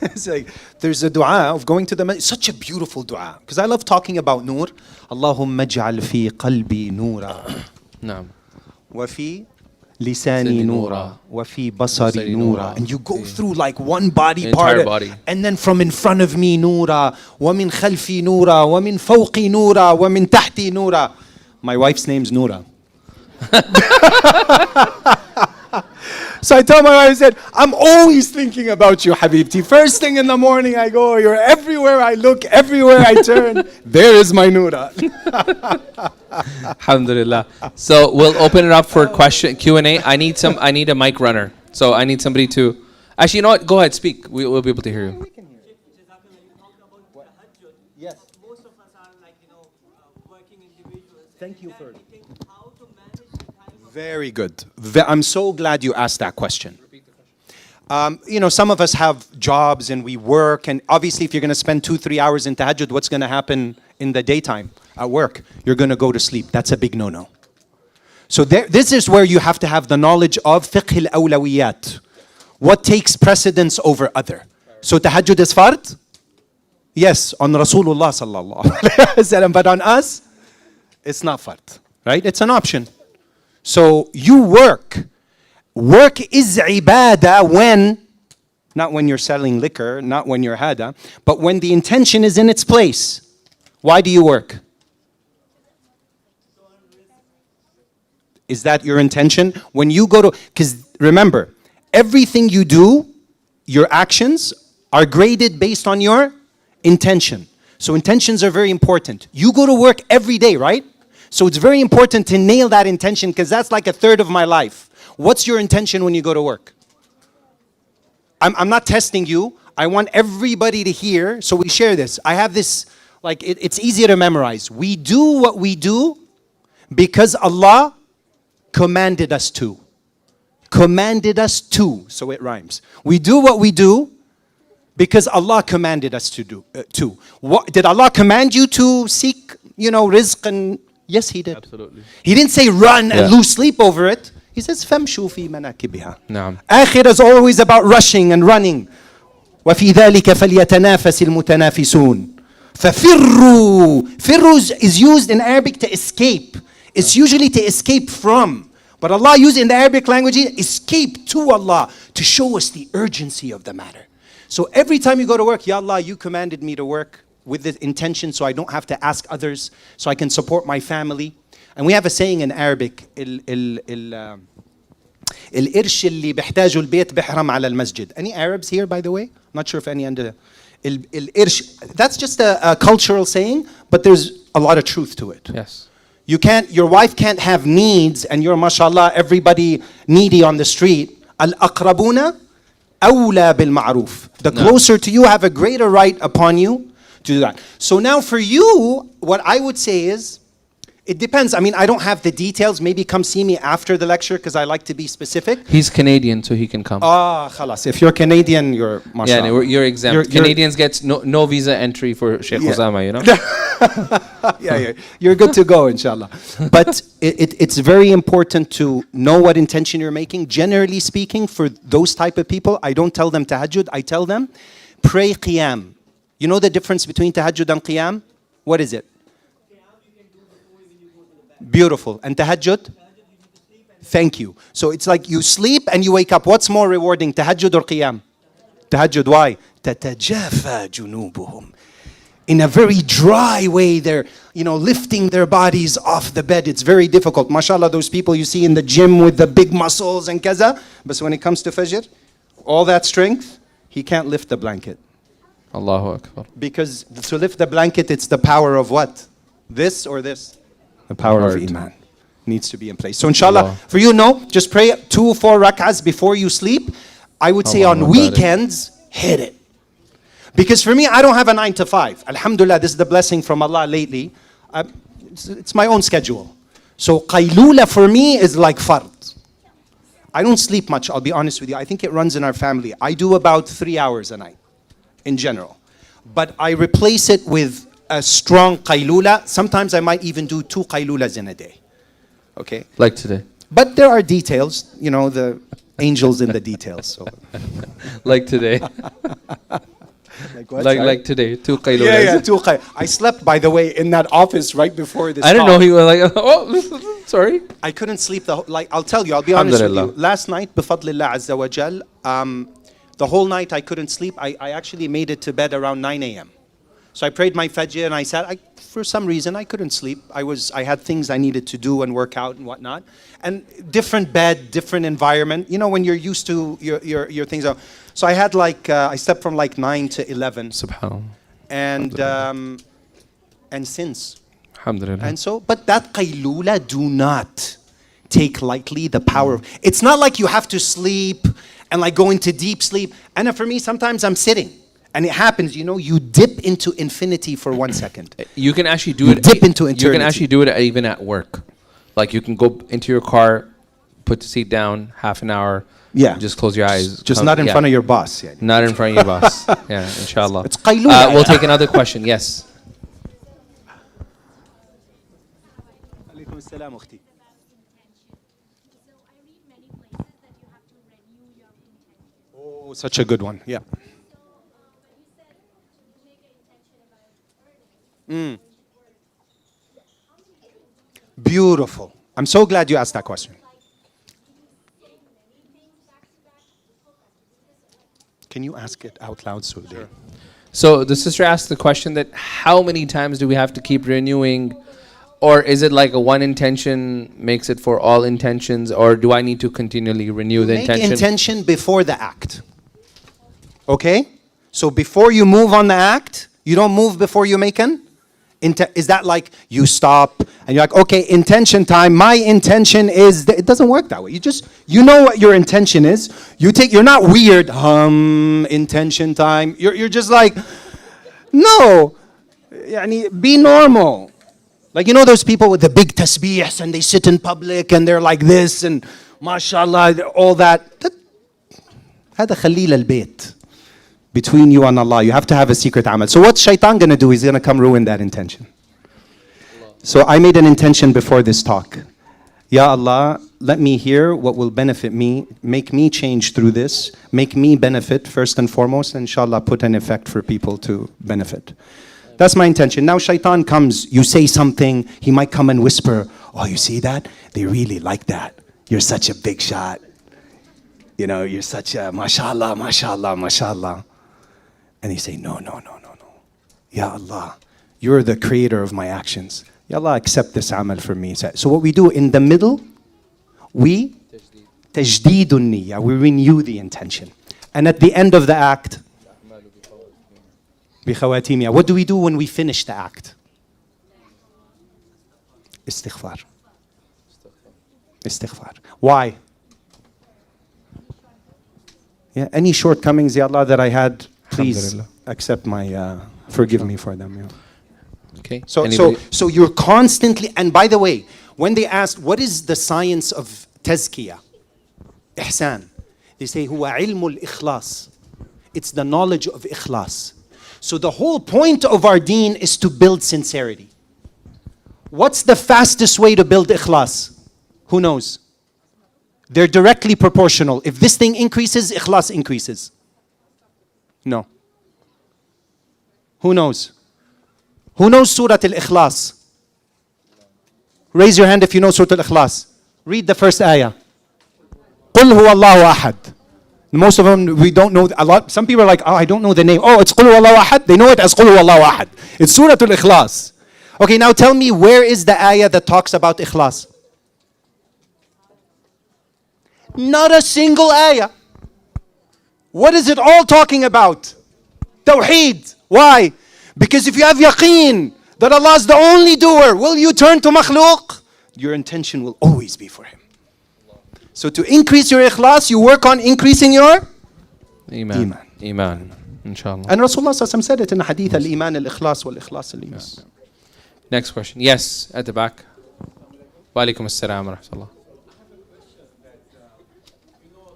It's like, there's a dua of going to the masjid. Such a beautiful dua. Because I love talking about nur. Allahumma ij'al fi qalbi nura. Naam. Wa fi lisani nura. Wa fi basari nura. And you go through like one body part. Body. And then from in front of me nura. Wa min khalfi nura. Wa min fawqi nura. Wa min tahti nura. My wife's name's Noura. So I told my wife, I said, I'm always thinking about you, Habibti. First thing in the morning I go, you're everywhere I look, everywhere I turn, there is my Noura. Alhamdulillah. So we'll open it up for Q&A. I need a mic runner. So I need somebody to, actually, you know what? Go ahead, speak. We'll be able to hear you. Yes. Most of us are like, working individuals. Thank you for How to manage the time. Very good. I'm so glad you asked that question. Some of us have jobs and we work, and obviously if you're going to spend 2-3 hours in tahajjud, what's going to happen in the daytime at work? You're going to go to sleep. That's a big no-no. So this is where you have to have the knowledge of fiqh al-awlawiyat. What takes precedence over other? So tahajjud is fard? Yes, on Rasulullah sallallahu alaihi wasallam, but on us, it's not fard, right? It's an option. So you work. Work is ibadah when, not when you're selling liquor, not when you're hada, but when the intention is in its place. Why do you work? Is that your intention? When you go to, because remember, everything you do, your actions are graded based on your intention. So intentions are very important. You go to work every day, right? So it's very important to nail that intention, because that's like a third of my life. What's your intention when you go to work? I'm not testing you. I want everybody to hear, so we share this. I have this, like, it's easier to memorize. We do what we do because Allah commanded us to. Commanded us to, so it rhymes. We do what we do because Allah commanded us to do. Did Allah command you to seek, rizq? And yes, He did. Absolutely. He didn't say run and lose sleep over it. He says, فَامْشُوا فِي مَنَاكِبِهَا. Naam. Akhir is always about rushing and running. وَفِي ذَلِكَ فَلْيَتَنَافَسِ الْمُتَنَافِسُونَ فَفِرُّوا. Firru is used in Arabic to escape. It's usually to escape from. But Allah used in the Arabic language, escape to Allah, to show us the urgency of the matter. So every time you go to work, Ya Allah, you commanded me to work with the intention so I don't have to ask others, so I can support my family. And we have a saying in Arabic, القرش اللي بيحتاجه البيت بيحرم على المسجد. Any Arabs here, by the way? I'm not sure if any under القرش. That's just a cultural saying, but there's a lot of truth to it. Yes. Your wife can't have needs, and you're, mashallah, everybody needy on the street. Al-aqrabuna أولى بالمعروف. The closer to you have a greater right upon you to do that. So now for you, what I would say is, it depends. I mean, I don't have the details. Maybe come see me after the lecture because I like to be specific. He's Canadian, so he can come. Khalas. If you're Canadian, you're mashallah. Yeah, you're exempt. You're- Canadians get no visa entry for Shaykh Ousama, you know? yeah, you're good to go, inshallah. But it's very important to know what intention you're making. Generally speaking, for those type of people, I don't tell them tahajjud. I tell them, pray qiyam. You know the difference between tahajjud and qiyam? What is it? Beautiful. And tahajjud? Thank you. So it's like you sleep and you wake up. What's more rewarding, tahajjud or qiyam? Tahajjud. Why? تتجافى جنوبهم. In a very dry way, they're, lifting their bodies off the bed. It's very difficult. MashaAllah, those people you see in the gym with the big muscles and kaza. But when it comes to fajr, all that strength, he can't lift the blanket. Allahu Akbar. Because to lift the blanket, it's the power of what? This or this? The power of Iman needs to be in place. So inshallah, Allah. for you, just pray 2 or 4 rak'ahs before you sleep. I would say on weekends, hit it. Because for me, I don't have a 9 to 5. Alhamdulillah, this is the blessing from Allah lately. It's my own schedule. So qaylula for me is like fard. I don't sleep much, I'll be honest with you. I think it runs in our family. I do about 3 hours a night, in general. But I replace it with a strong qaylula. Sometimes I might even do 2 qaylulas in a day. Okay? Like today. But there are details, the angels in the details. So. Like today. Like what? Like today. 2 qaylulas. Yeah, 2 I slept, by the way, in that office right before this I didn't talk. know he was like, oh, sorry. I couldn't sleep I'll tell you, I'll be honest with you. Alhamdulillah. Last night, bifadlillah azza wa jal, the whole night I couldn't sleep. I actually made it to bed around 9 a.m. So I prayed my fajr and I sat, for some reason I couldn't sleep. I had things I needed to do and work out and whatnot. And different bed, different environment. When you're used to your things. So I had I slept from 9 to 11. Subhanallah. And since. Alhamdulillah. And so, but that qaylula, do not take lightly the power of, it's not like you have to sleep and go into deep sleep. And for me, sometimes I'm sitting. And it happens, you dip into infinity for 1 second. You can actually do it. Dip into eternity. You can actually do it even at work. Like you can go into your car, put the seat down, half an hour. Yeah. Just close your eyes. Just not in front of your boss. Yeah. Not in front of your boss. Yeah, inshallah. It's qaylula. We'll take another question. Yes. Oh, such a good one. Yeah. Beautiful. I'm so glad you asked that question. Can you ask it out loud so they... So the sister asked the question that how many times do we have to keep renewing, or is it like a one intention makes it for all intentions, or do I need to continually renew the Make intention? intention before the act. Okay? So before you move on the act, you don't move before you make an is that like you stop and you're like, okay, intention time. My intention is it doesn't work that way. You know what your intention is. You're not weird. Intention time. You're just like, no. Be normal. Like those people with the big tasbihs and they sit in public and they're like this and mashallah all that. هذا خليل البيت. Between you and Allah, you have to have a secret amal. So what's shaitan going to do? He's going to come ruin that intention. So I made an intention before this talk. Ya Allah, let me hear what will benefit me, make me change through this, make me benefit first and foremost, and inshallah put an effect for people to benefit. That's my intention. Now shaitan comes, you say something, he might come and whisper, oh, you see that? They really like that. You're such a big shot. You're such a mashallah, mashallah, mashallah. And he say, no. Ya Allah, you're the creator of my actions. Ya Allah, accept this amal from me. So what we do in the middle, we tajdeedun niyyah, we renew the intention. And at the end of the act, بخواتيمها, what do we do when we finish the act? Istighfar. Istighfar. Why? Yeah, any shortcomings, Ya Allah, that I had, please Alhamdulillah. accept my, forgive me for them. Yeah. Okay. So you're constantly, and by the way, when they asked, what is the science of tazkiyah? Ihsan. They say, huwa ilmul ikhlas. It's the knowledge of ikhlas. So the whole point of our deen is to build sincerity. What's the fastest way to build ikhlas? Who knows? They're directly proportional. If this thing increases, ikhlas increases. No. Who knows? Who knows Surah Al-Ikhlas? Raise your hand if you know Surah Al-Ikhlas. Read the first ayah. قُلْ هُوَ اللَّهُ أَحَدٌ. Most of them we don't know a lot. Some people are like, oh, I don't know the name. Oh, it's قُلْ هُوَ اللَّهُ أَحَدٌ. They know it as قُلْ هُوَ اللَّهُ أَحَدٌ. It's Surah Al-Ikhlas. Okay, now tell me, where is the ayah that talks about ikhlas? Not a single ayah. What is it all talking about? Tawheed. Why? Because if you have yaqeen that Allah is the only doer, will you turn to makhluk? Your intention will always be for Him. So to increase your ikhlas, you work on increasing your Iman. Iman. Inshallah. And Rasulullah sallallahu alaihi wasallam said it in a hadith, al-iman al-ikhlas wal-ikhlas al-iman. Next question. Yes, at the back. Wa alaikum assalam wa rahmatullah.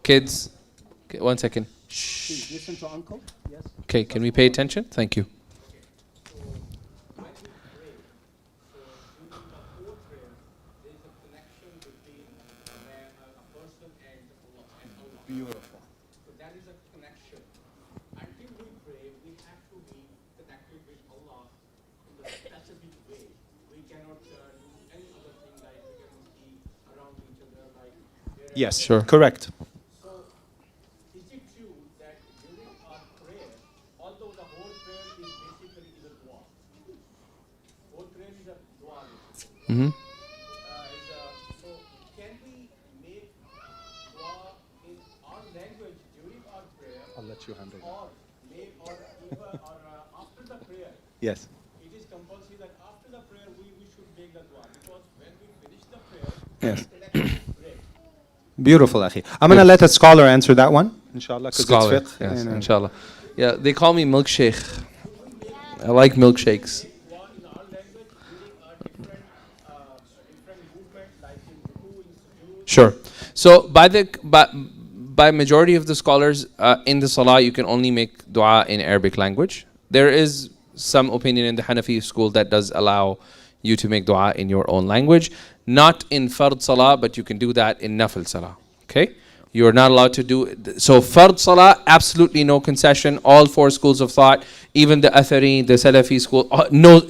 Kids, okay, 1 second. Please listen to uncle. Yes. Okay, can we pay attention? Thank you. Beautiful. So that is a connection. Until we pray, we have to be connected with Allah in a specific way. We cannot do any other thing like we cannot see around each other like. Yes, Sure. correct. So is it true that during our prayer, although the whole prayer is basically is a dua, whole prayer is a dua. Mm-hmm. So can we make dua in our language during our prayer? I'll let you handle Or even after the prayer, Yes. it is compulsory that after the prayer we should make the dua, because when we finish the prayer, Yes. the connection is break. Beautiful, Akhi. I'm going to let a scholar answer that one, inshallah. 'Cause Scholar. it's fiqh. Yes, And, inshallah. Yeah, they call me milkshake. I like milkshakes. Dua in our language during our different movements, like in ruku, in sujood. Sure. So by majority of the scholars in the salah, you can only make dua in Arabic language. There is some opinion in the Hanafi school that does allow you to make dua in your own language. Not in fard salah, but you can do that in nafil salah. Okay? You are not allowed to do it. So fard salah, absolutely no concession. All four schools of thought, even the Athari, the Salafi school, no,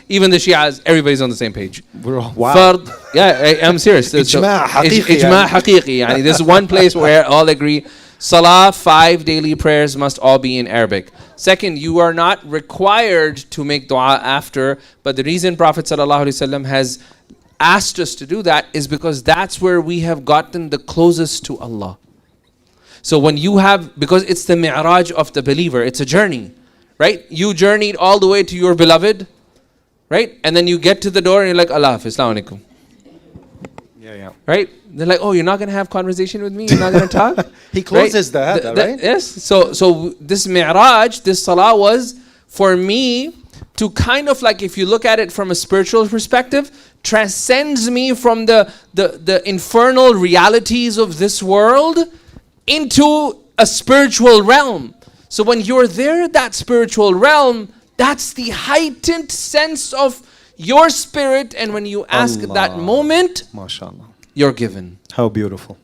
even the Shias, everybody's on the same page. Wow. Fard, yeah, I'm serious. إجماع حقيقي إجماع حقيقي. يعني this is one place where all agree. Salah, 5 daily prayers must all be in Arabic. Second, you are not required to make dua after, but the reason Prophet ﷺ has asked us to do that is because that's where we have gotten the closest to Allah. So when you have, because it's the mi'raj of the believer, it's a journey, right? You journeyed all the way to your beloved, right? And then you get to the door and you're like, Allah Hafiz, Assalamu alaikum. Yeah. Right? They're like, oh, you're not going to have conversation with me? You're not going to talk? He closes the hada, right? Yes. So this mi'raj, this salah was for me to kind of like, if you look at it from a spiritual perspective, transcends me from the infernal realities of this world into a spiritual realm. So when you're there, that spiritual realm, that's the heightened sense of your spirit, and when you ask at that moment, MashaAllah. you're given. How beautiful.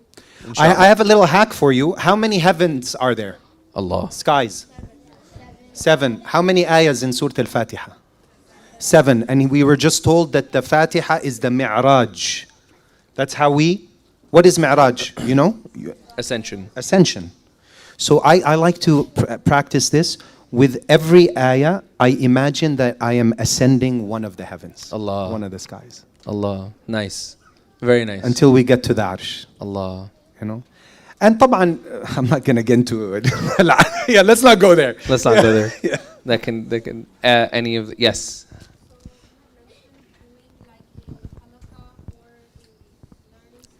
I have a little hack for you. How many heavens are there? Allah. Skies. 7. How many ayahs in Surah Al-Fatiha? 7. And we were just told that the Fatiha is the mi'raj. That's how what is mi'raj? You know? Ascension. Ascension. So I like to practice this. With every ayah, I imagine that I am ascending one of the heavens. Allah. One of the skies. Allah. Nice. Very nice. Until we get to the arsh. Allah. You know? And طبعا, I'm not going to get into it. Yeah, let's not go there. Let's not go there. Yeah. They can any of the, yes.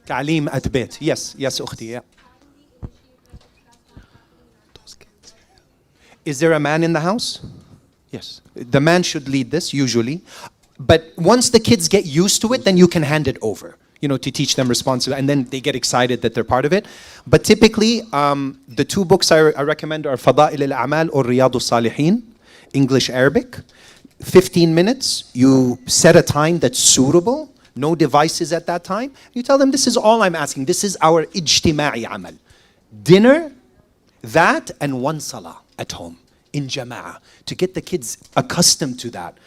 تعليم at bit. Yes, أختي. Yeah. Is there a man in the house? Yes. The man should lead this usually. But once the kids get used to it, then you can hand it over, you know, to teach them responsibility, and then they get excited that they're part of it. But typically, the two books I recommend are Fada'il al-A'mal or Riyadus Salihin, English, Arabic. 15 minutes, you set a time that's suitable, no devices at that time. You tell them, this is all I'm asking. This is our ijtima'i amal. Dinner, that, and one salah at home in jama'ah, to get the kids accustomed to that.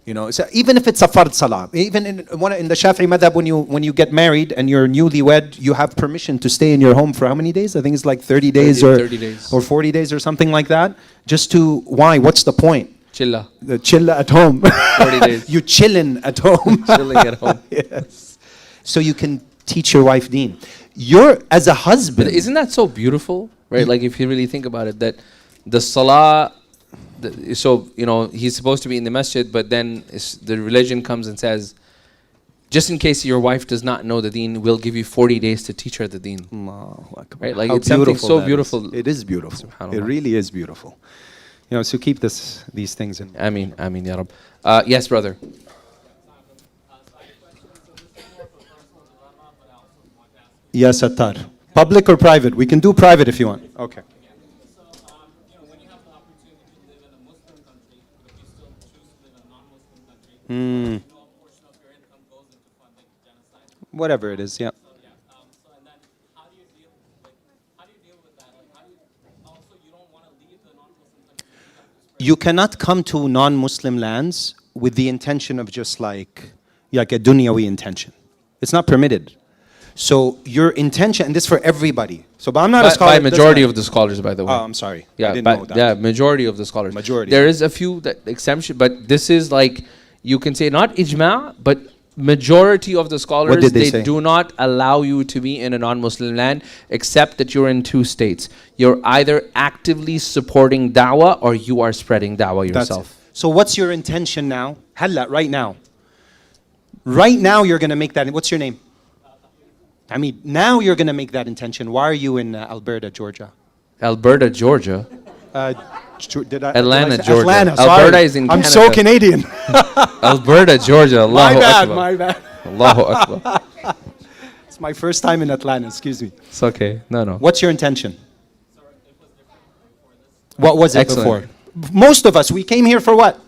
You know, so even if it's a fard salah, even in the Shafi'i madhab, when you get married and you're newlywed, you have permission to stay in your home for how many days? I think it's like 30 days, 30 days. or 40 days or something like that. Just to, why? What's the point? Chilla. The chilla at home. 40 days. You chillin at home. Chilling at home. Yes. So you can teach your wife deen. You're, as a husband. But isn't that so beautiful, right? Like if you really think about it, that the salah, so, you know, he's supposed to be in the masjid, but then the religion comes and says, just in case your wife does not know the deen, we'll give you 40 days to teach her the deen. Right? Like, it's something so beautiful. It is beautiful. Subhanallah. It really is beautiful. You know, so keep these things in. Ameen, ameen, ya Rab. Yes, brother. Yes, Attar. Public or private? We can do private if you want. Okay. Whatever it is, yeah. You cannot come to non-Muslim lands with the intention of just like a dunyawi intention. It's not permitted. So your intention, and this for everybody. So, but I'm not a scholar. By majority of the scholars, by the way. Oh, I'm sorry. Yeah, I didn't know that. Yeah, majority of the scholars. Majority. There is a few that exemption, but this is like, you can say not ijma', but majority of the scholars, What did they say? do not allow you to be in a non-Muslim land except that you're in two states. You're either actively supporting da'wah or you are spreading da'wah That's yourself. it. So what's your intention now? Halla, right now. Right now you're going to make that. What's your name? I mean, now you're going to make that intention. Why are you in Alberta, Georgia? Alberta, Georgia. Atlanta, Georgia. Atlanta, sorry. Alberta is in I'm Canada. so Canadian. Alberta, Georgia. Allahu Akbar. My bad. Allahu Akbar. It's my first time in Atlanta, excuse me. It's okay. No. What's your intention? What was it Excellent. before? Most of us, we came here for what?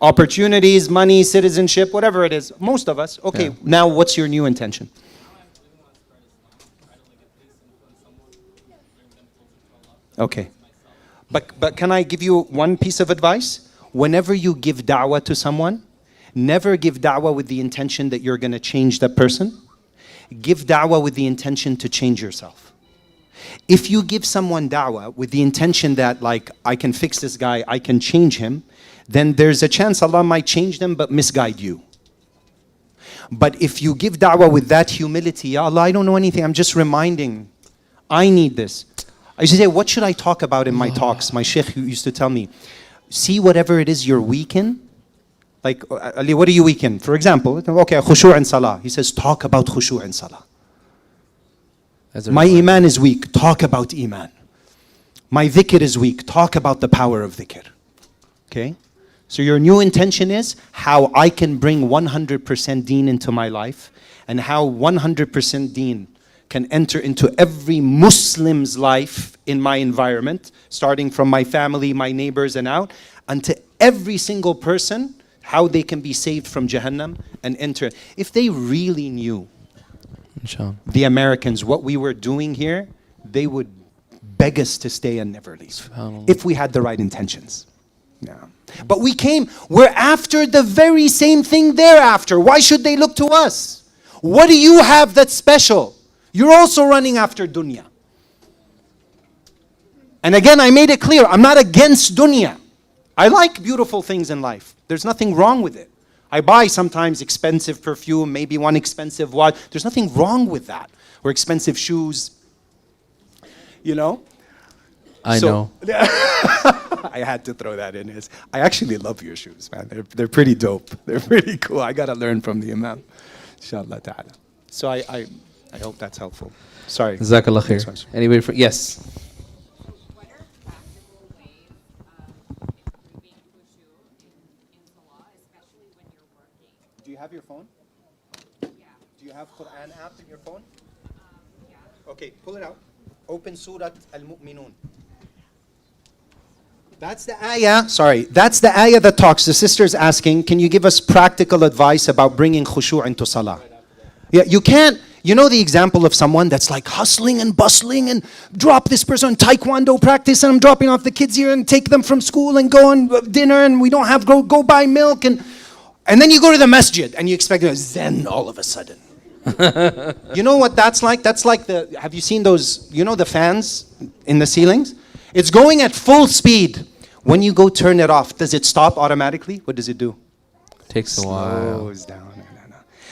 Opportunities, money, citizenship, whatever it is. Most of us. Okay, Yeah. now what's your new intention? Okay. But can I give you one piece of advice? Whenever you give da'wah to someone, never give da'wah with the intention that you're going to change that person. Give da'wah with the intention to change yourself. If you give someone da'wah with the intention that, like, I can fix this guy, I can change him, then there's a chance Allah might change them but misguide you. But if you give da'wah with that humility, Ya Allah, I don't know anything, I'm just reminding, I need this. I used to say, what should I talk about in my talks? My sheikh used to tell me, see whatever it is you're weak in. Like, Ali, what are you weak in? For example, okay, khushu' and salah. He says, talk about khushu' and salah. My iman is weak, talk about iman. My dhikr is weak, talk about the power of dhikr. Okay? So your new intention is how I can bring 100% deen into my life, and how 100% deen can enter into every Muslim's life in my environment, starting from my family, my neighbors, and out, and to every single person, how they can be saved from Jahannam and enter. If they really knew, Inshallah. the Americans, what we were doing here, they would beg us to stay and never leave. SubhanAllah. If we had the right intentions. Yeah. But we're after the very same thing they're after. Why should they look to us? What do you have that's special? You're also running after dunya. And again, I made it clear, I'm not against dunya. I like beautiful things in life. There's nothing wrong with it. I buy sometimes expensive perfume, maybe one expensive watch. There's nothing wrong with that. Or expensive shoes. You know? I know. I had to throw that in. I actually love your shoes, man. They're pretty dope. They're pretty cool. I got to learn from the Imam. Inshallah ta'ala. So I hope that's helpful. Sorry. Jazakallah khair. Anyway, yes. you have your phone? Do you have Quran app in your phone? Okay, pull it out. Open Surah Al-Mu'minun. That's the ayah. Sorry, that's the ayah that talks. The sister's asking, can you give us practical advice about bringing khushu' into salah? Yeah, you can't. You know the example of someone that's like hustling and bustling and drop this person on taekwondo practice and I'm dropping off the kids here and take them from school and go on dinner and we don't have go buy milk and then you go to the masjid and you expect zen all of a sudden. You know what that's like? That's like have you seen those, you know the fans in the ceilings? It's going at full speed. When you go turn it off, does it stop automatically? What does it do? Takes a while. Slows down.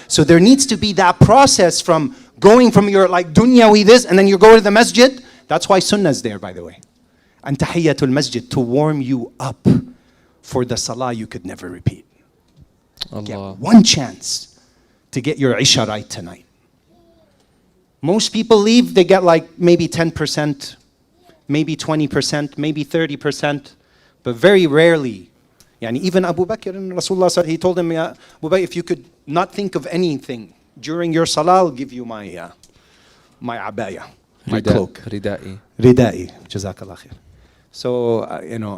So there needs to be that process from going from your like dunyawi this and then you go to the masjid. That's why sunnah is there, by the way. And tahiyyatul masjid, to warm you up for the salah you could never repeat. Get Allah. one chance to get your isha right tonight. Most people leave, they get like maybe 10%, maybe 20%, maybe 30%, but very rarely. Yani even Abu Bakr and Rasulullah, he told him, Abu Bakr, if you could not think of anything during your salah, I'll give you my abaya, my cloak. Rida'i. Rida'i, jazakallah khair. So,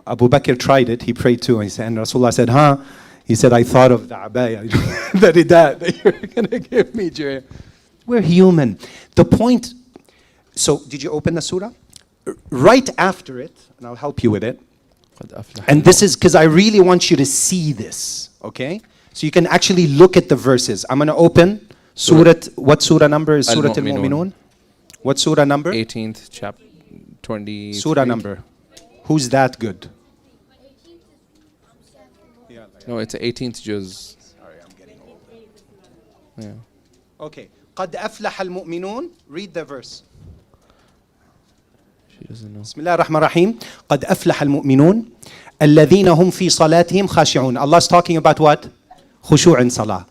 Abu Bakr tried it, he prayed too, and Rasulullah said, huh? He said, I thought of the abaya, the rida that you're going to give me during. We're human. The point, so did you open the surah? Right after it, and I'll help you with it, and this is because I really want you to see this, okay? So you can actually look at the verses. I'm going to open Surah, what surah number is Surah Al-Mu'minun? What surah number? 18th chapter, 20. Surah number. Who's that good? No, it's 18th juz. Sorry, I'm getting old. Yeah. Okay. قَدْ أَفْلَحَ الْمُؤْمِنُونَ. Read the verse. She doesn't know. بسم الله الرحمن الرحيم. قَدْ أَفْلَحَ الْمُؤْمِنُونَ الَّذِينَ هُمْ فِي صَلَاتِهِمْ خَاشِعُونَ. Allah's talking about what? Khushu' in salah.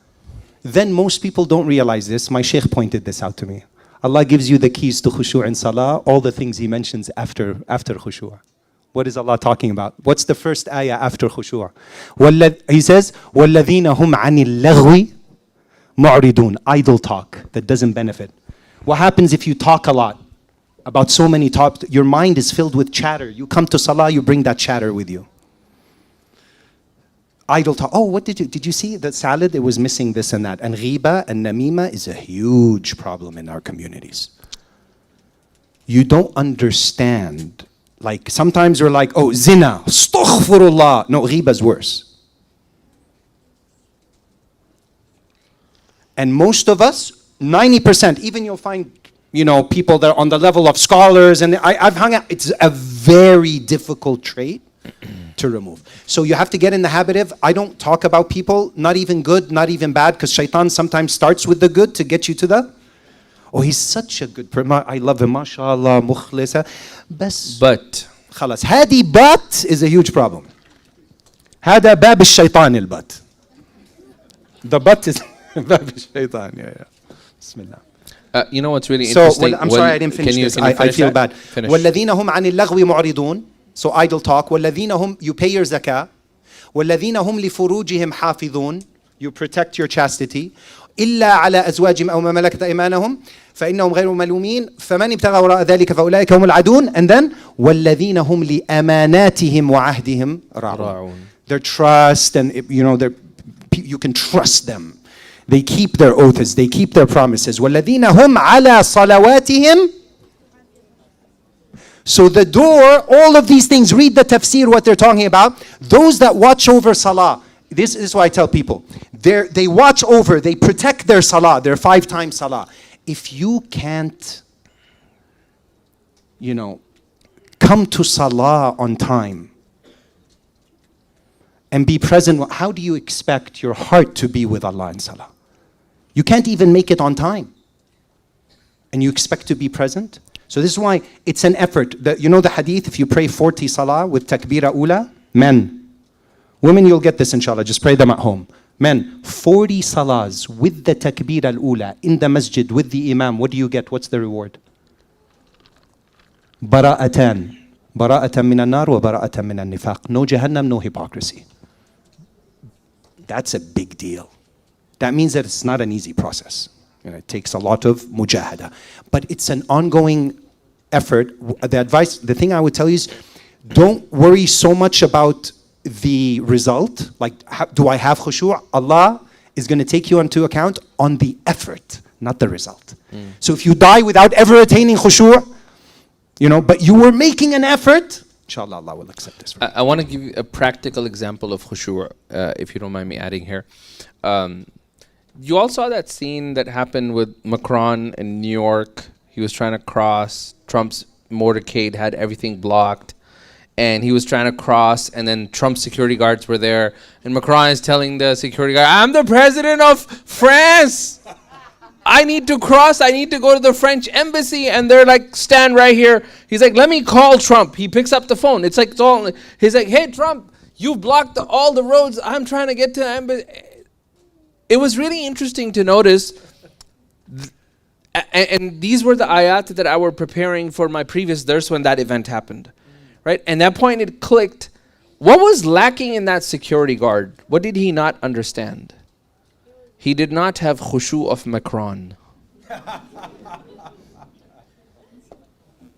Then most people don't realize this. My Shaykh pointed this out to me. Allah gives you the keys to khushu' in salah, all the things He mentions after khushu'. What is Allah talking about? What's the first ayah after khushu'? He says, وَالَّذِينَ هُمْ عَنِ اللَّغْوِ مُعْرِضُونَ. Idle talk that doesn't benefit. What happens if you talk a lot about so many topics? Your mind is filled with chatter. You come to salah, you bring that chatter with you. Idle talk. Oh, what did you see that salad? It was missing this and that. And ghiba and namima is a huge problem in our communities. You don't understand. Like sometimes we're like, oh, zina, astaghfirullah. No, ghiba is worse. And most of us, 90%, even you'll find, people that are on the level of scholars, and I've hung out, it's a very difficult trait to remove. So you have to get in the habit of, I don't talk about people, not even good, not even bad, because shaitan sometimes starts with the good to get you to the, oh, he's such a good person, I love him, mashallah, mukhlisa. But خلاص, هذه but is a huge problem. هذا باب الشيطان البت. The but is باب الشيطان, yeah. Bismillah. you know what's really So, interesting? I'm sorry I didn't finish this. I feel bad. Finish. وَالَّذِينَ هُمْ عَنِ اللَّغْوِ مُعْرِضُونَ. So idle talk. وَالَّذِينَ هُمْ, you pay your zakah. وَالَّذِينَ هُمْ لِفُرُوجِهِمْ حَافِظُونَ. You protect your chastity. إِلَّا عَلَى أَزْوَاجِهِمْ أَوْ مَا مَلَكَتْ أَيْمَانَهُم فَإِنَّهُمْ غَيْرُ مَلُومِينَ فَمَنِ ابْتَغَى وَرَاءَ ذَلِكَ فَأُولَٰئِكَ هُمُ الْعَادُونَ. And then وَالَّذِينَ هُمْ لِأَمَانَاتِهِمْ وَعَهْدِهِمْ راعون. Their trust and you can trust them. They keep their oaths, they keep their promises. وَالَّذِينَ هُمْ عَلَى صَلَوَاتِهِمْ. So the door, all of these things, read the tafsir, what they're talking about. Those that watch over salah, this is why I tell people, they watch over, they protect their salah, their 5 times salah. If you can't, come to salah on time and be present, how do you expect your heart to be with Allah in salah? You can't even make it on time. And you expect to be present? So this is why it's an effort. The hadith, if you pray 40 salah with takbira ula, men. Women, you'll get this inshallah, just pray them at home. Men, 40 salahs with the takbira al-ula in the masjid with the imam, what do you get? What's the reward? Bara'atan. Bara'atan min an-nar wa bara'atan min an-nifaq. No jahannam, no hypocrisy. That's a big deal. that means that it's not an easy process. It takes a lot of mujahada. But it's an ongoing effort. The thing I would tell you is, don't worry so much about the result. Like, do I have khushu'? Allah is going to take you into account on the effort, not the result. So if you die without ever attaining khushu', but you were making an effort, inshallah, Allah will accept this. I want to give you a practical example of khushu', if you don't mind me adding here. You all saw that scene that happened with Macron in New York. He was trying to cross. Trump's motorcade had everything blocked. And he was trying to cross, and then Trump's security guards were there. And Macron is telling the security guard, I'm the president of France. I need to cross. I need to go to the French embassy. And they're like, stand right here. He's like, let me call Trump. He picks up the phone. He's like, hey, Trump, you've blocked all the roads. I'm trying to get to the embassy. It was really interesting to notice, and these were the ayat that I were preparing for my previous dars when that event happened, right? And that point it clicked. What was lacking in that security guard? What did he not understand? He did not have khushu' of Macron.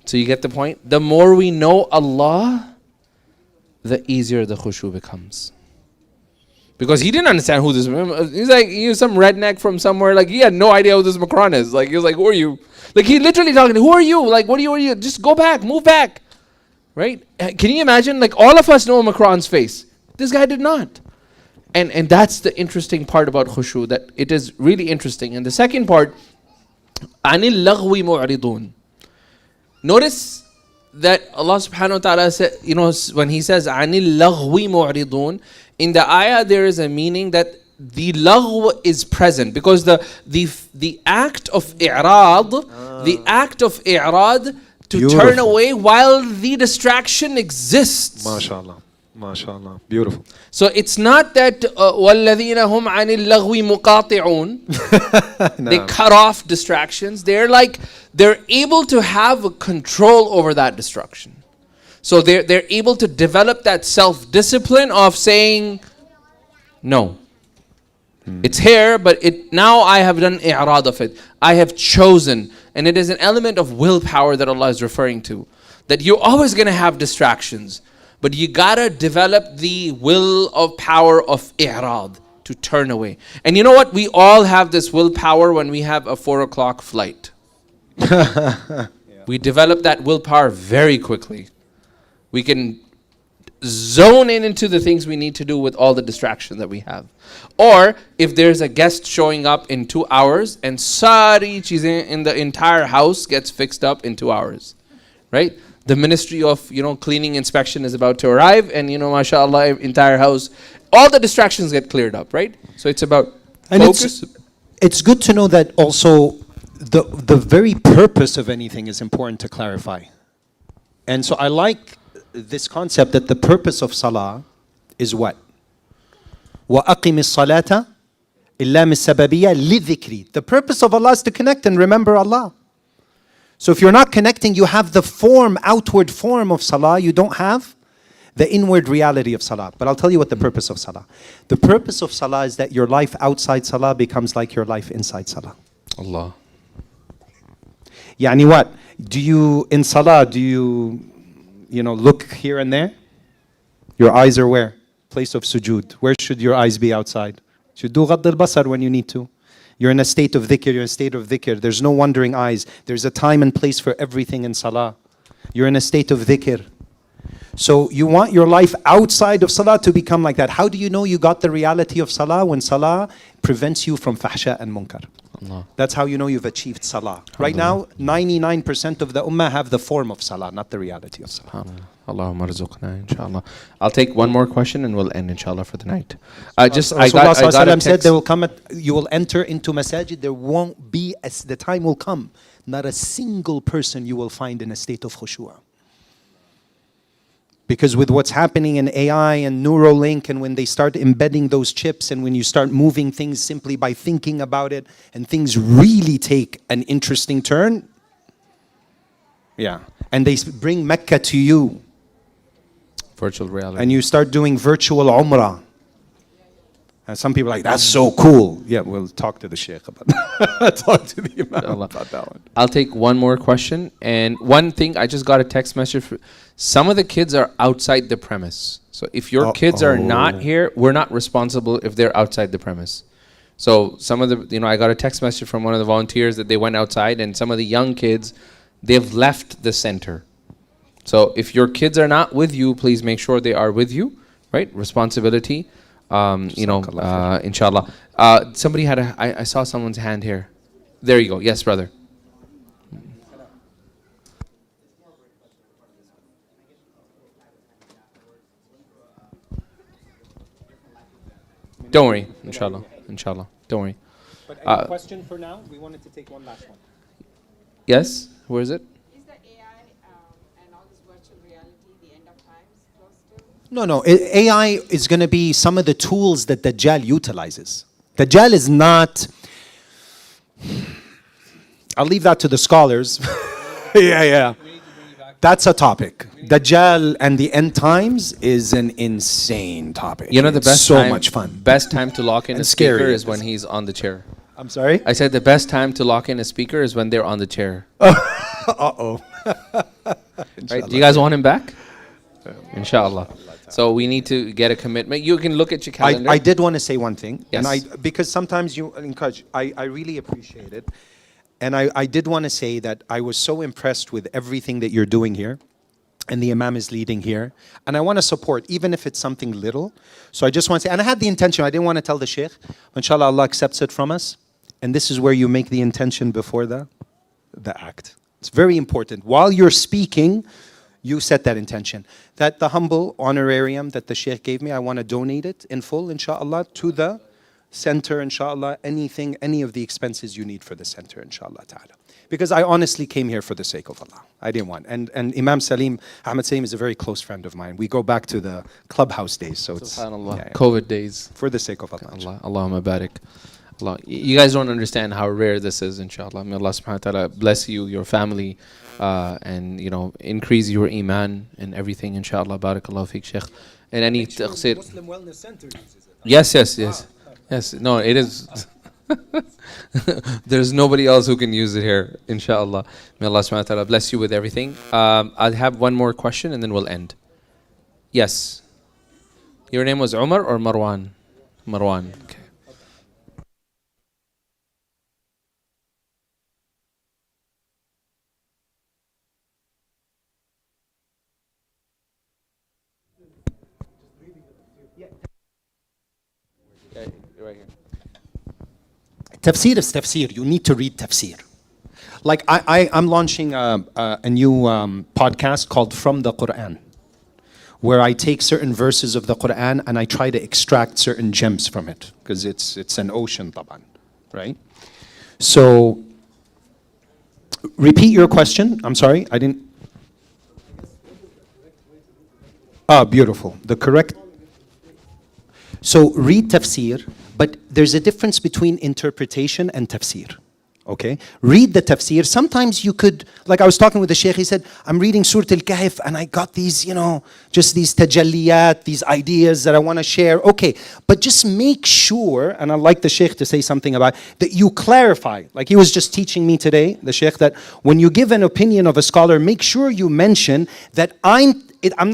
So you get the point? The more we know Allah, the easier the khushu' becomes. Because he didn't understand who this was. He's like, he was some redneck from somewhere. Like, he had no idea who this Macron is. Like, he was like, who are you? Like, he literally talking, who are you? Like, what are you? Just go back, move back. Right? Can you imagine? Like, all of us know Macron's face. This guy did not. And that's the interesting part about khushu', that it is really interesting. And the second part, عَنِ اللَّغْوِ مُعْرِضُونَ. Notice that Allah subhanahu wa ta'ala said, when he says عَنِ اللَّغْوِ مُعْرِضُونَ, in the ayah there is a meaning that the laghw is present, because the act of i'rad, to Beautiful. turn away while the distraction exists. MashaAllah. MashaAllah. Beautiful. So it's not that وَالَّذِينَ هُمْ عَنِ اللَّغْوِ مُقَاطِعُونَ. They cut off distractions. They're able to have a control over that distraction. So they're able to develop that self-discipline of saying, no. It's here, but now I have done i'rad of it. I have chosen. And it is an element of willpower that Allah is referring to. That you're always going to have distractions. But you got to develop the will of power of i'rad, to turn away. And you know what? We all have this willpower when we have a 4 o'clock flight. We develop that willpower very quickly. We can zone into the things we need to do with all the distraction that we have. Or if there's a guest showing up in 2 hours, and sari cheezein in the entire house gets fixed up in 2 hours, right? The ministry of cleaning inspection is about to arrive, and mashallah, entire house, all the distractions get cleared up, right? So it's about focus. It's good to know that also the very purpose of anything is important to clarify. And so I like this concept that the purpose of salah is what? وَأَقِمِ الصَّلَاةَ إِلَّا مِنْ السَّبَبِيَّةِ لِذِكْرِ. The purpose of Allah is to connect and remember Allah. So if you're not connecting, you have the outward form of salah, you don't have the inward reality of salah. But I'll tell you what the purpose of salah. The purpose of salah is that your life outside salah becomes like your life inside salah. Allah. Yani what? In salah, do you look here and there? Your eyes are where? Place of sujood. Where should your eyes be outside? Should do ghadd al-basar when you need to. You're in a state of dhikr, you're in a state of dhikr. There's no wandering eyes. There's a time and place for everything in salah. You're in a state of dhikr. So you want your life outside of salah to become like that. How do you know you got the reality of salah? When salah prevents you from fahsha and munkar. Allah. That's how you know you've achieved salah. Right now, 99% of the ummah have the form of salah, not the reality of salah. Allahumma arzuqna, inshallah. I'll take one more question and we'll end, inshallah, for the night. Rasulullah said there will come you will enter into masajid, there won't be, the time will come, not a single person you will find in a state of khushu'ah. Because with what's happening in AI and Neuralink, and when they start embedding those chips, and when you start moving things simply by thinking about it, and things really take an interesting turn, and they bring Mecca to you, virtual reality, and you start doing virtual umrah, And some people are like, that's so cool. Yeah, we'll talk to the Shaykh about that. Talk to the Imam about that one. I'll take one more question. And one thing, I just got a text message. Some of the kids are outside the premise. So if your kids are not here, we're not responsible if they're outside the premise. So some of the, I got a text message from one of the volunteers that they went outside, and some of the young kids, they've left the center. So if your kids are not with you, please make sure they are with you, right? Responsibility. Inshallah. Somebody had I saw someone's hand here. There you go. Yes, brother. Don't worry. Inshallah. Inshallah. Don't worry. But any question for now? We wanted to take one last one. Yes? Where is it? Is the AI and all this virtual reality the end of times close to? No. AI is going to be some of the tools that Dajjal utilizes. Dajjal is not... I'll leave that to the scholars. Yeah. That's a topic. Dajjal and the end times is an insane topic. The best time, much fun. Best time to lock in And a speaker scary. is when he's on the chair. I'm sorry? I said the best time to lock in a speaker is when they're on the chair. Uh-oh. Right? Do you guys want him back? Inshallah. So we need to get a commitment. You can look at your calendar. I did want to say one thing. Yes. And because sometimes you encourage, I really appreciate it. And I did want to say that I was so impressed with everything that you're doing here. And the Imam is leading here. And I want to support, even if it's something little. So I just want to say, and I had the intention, I didn't want to tell the Shaykh. Inshallah, Allah accepts it from us. And this is where you make the intention before the act. It's very important. While you're speaking, you set that intention. That the humble honorarium that the Shaykh gave me, I want to donate it in full, inshallah, to the center, inshallah, any of the expenses you need for the center, inshallah ta'ala. Because I honestly came here for the sake of Allah. I didn't want. And Imam Saleem, Ahmad Saleem is a very close friend of mine. We go back to the clubhouse days. So it's SubhanAllah. COVID days. For the sake of Allah. Allahumma barik. Allah. You guys don't understand how rare this is, inshallah. May Allah subhanahu wa ta'ala bless you, your family, and increase your iman and everything, inshallah. Barakallahu fiqh, Shaykh. And any taqsir. Muslim Wellness Center uses it. Yes. No, it is. There's nobody else who can use it here, inshallah. May Allah subhanahu wa ta'ala bless you with everything. I'll have one more question and then we'll end. Yes. Your name was Umar or Marwan? Marwan. Okay. Okay, right here. Tafsir is tafsir. You need to read tafsir. Like I'm launching a new podcast called From the Quran, where I take certain verses of the Quran and I try to extract certain gems from it, because it's an ocean, طبعا, right? So, repeat your question. I'm sorry, I didn't. Beautiful. The correct. So read tafsir, but there's a difference between interpretation and tafsir. Okay? Read the tafsir. Sometimes you could, like I was talking with the Shaykh, he said, I'm reading Surah Al-Kahf and I got these, just these tajalliyat, these ideas that I want to share. Okay, but just make sure, and I'd like the Shaykh to say something about, that you clarify. Like he was just teaching me today, the Shaykh, that when you give an opinion of a scholar, make sure you mention that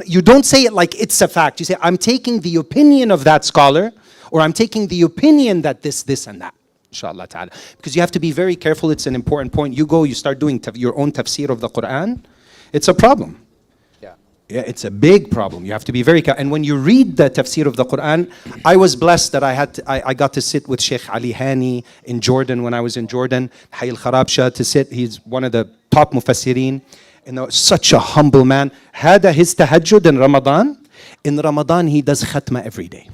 you don't say it like it's a fact. You say, I'm taking the opinion of that scholar, or I'm taking the opinion that this, and that. Inshallah ta'ala. Because you have to be very careful. It's an important point. You start doing your own tafsir of the Quran, it's a problem. Yeah, it's a big problem. You have to be very careful. And when you read the tafsir of the Quran, I was blessed that I got to sit with Sheikh Ali Hani in Jordan when I was in Jordan. Hay al-Kharabsha to sit. He's one of the top mufassirin. Such a humble man. Had his tahajjud in Ramadan. In Ramadan, he does khatma every day.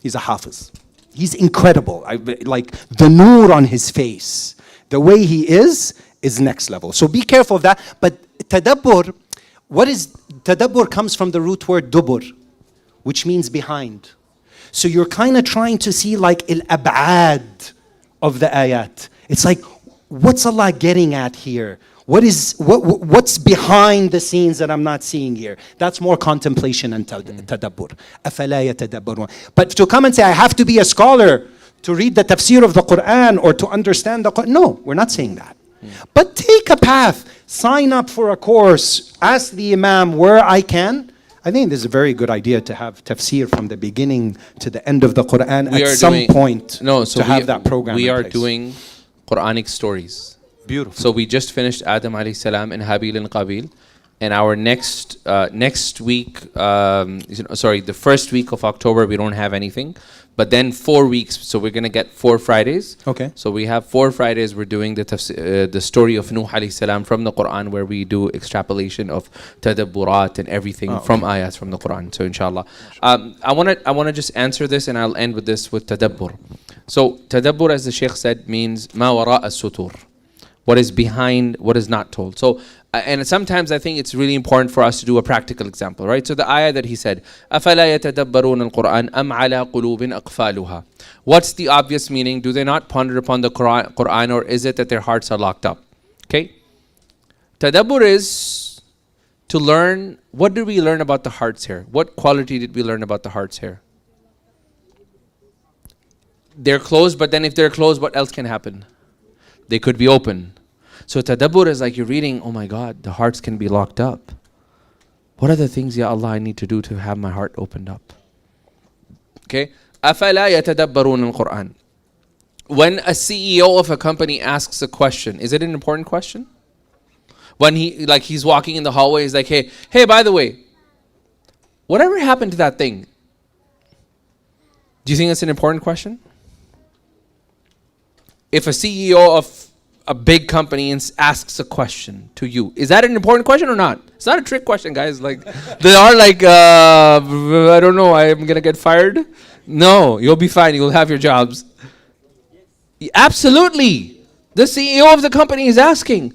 He's a hafiz. He's incredible. Like the noor on his face, the way he is next level. So be careful of that. But tadabbur, tadabbur comes from the root word dubur, which means behind. So you're kind of trying to see like al-ab'ad of the ayat. It's like, what's Allah getting at here? What's behind the scenes that I'm not seeing here? That's more contemplation and tadabbur. أَفَلَا يَتَدَبَّرُونَ. But to come and say, I have to be a scholar to read the tafsir of the Quran or to understand the Quran. No, we're not saying that. But take a path, sign up for a course, ask the Imam where I can. I think this is a very good idea to have tafsir from the beginning to the end of the Quran at some point. No, so to have that program. We in are place. doing Quranic stories. Beautiful. So we just finished Adam alayhi salam and Habil and Qabil, and our next week, the first week of October we don't have anything, but then 4 weeks. So we're gonna get 4 Fridays. Okay. So we have 4 Fridays. We're doing the story of Nuh alayhi salam from the Quran, where we do extrapolation of tadabburat and everything from ayats from the Quran. So inshallah, I wanna just answer this, and I'll end with this with tadabbur. So tadabbur, as the Shaykh said, means ma wara as-sutur. What is behind what is not told. So, and sometimes I think it's really important for us to do a practical example, right? So the ayah that he said, أَفَلَا يَتَدَبَّرُونَ الْقُرْآنَ أَمْ عَلَىٰ قُلُوبٍ أَقْفَالُهَا. What's the obvious meaning? Do they not ponder upon the Quran, or is it that their hearts are locked up? Okay? Tadabbur is to learn. What did we learn about the hearts here? What quality did we learn about the hearts here? They're closed, but then if they're closed, what else can happen? They could be open. So tadabbur is like you're reading, oh my God, the hearts can be locked up. What are the things, Ya Allah, I need to do to have my heart opened up? Okay? أَفَلَا يَتَدَبَّرُونَ الْقُرْآنَ. When a CEO of a company asks a question, is it an important question? When he's walking in the hallway, he's like, hey, by the way, whatever happened to that thing? Do you think it's an important question? If a CEO of a big company asks a question to you, is that an important question or not? It's not a trick question, guys. Like, they are like, I don't know, I'm going to get fired. No, you'll be fine. You'll have your jobs. Absolutely. The CEO of the company is asking.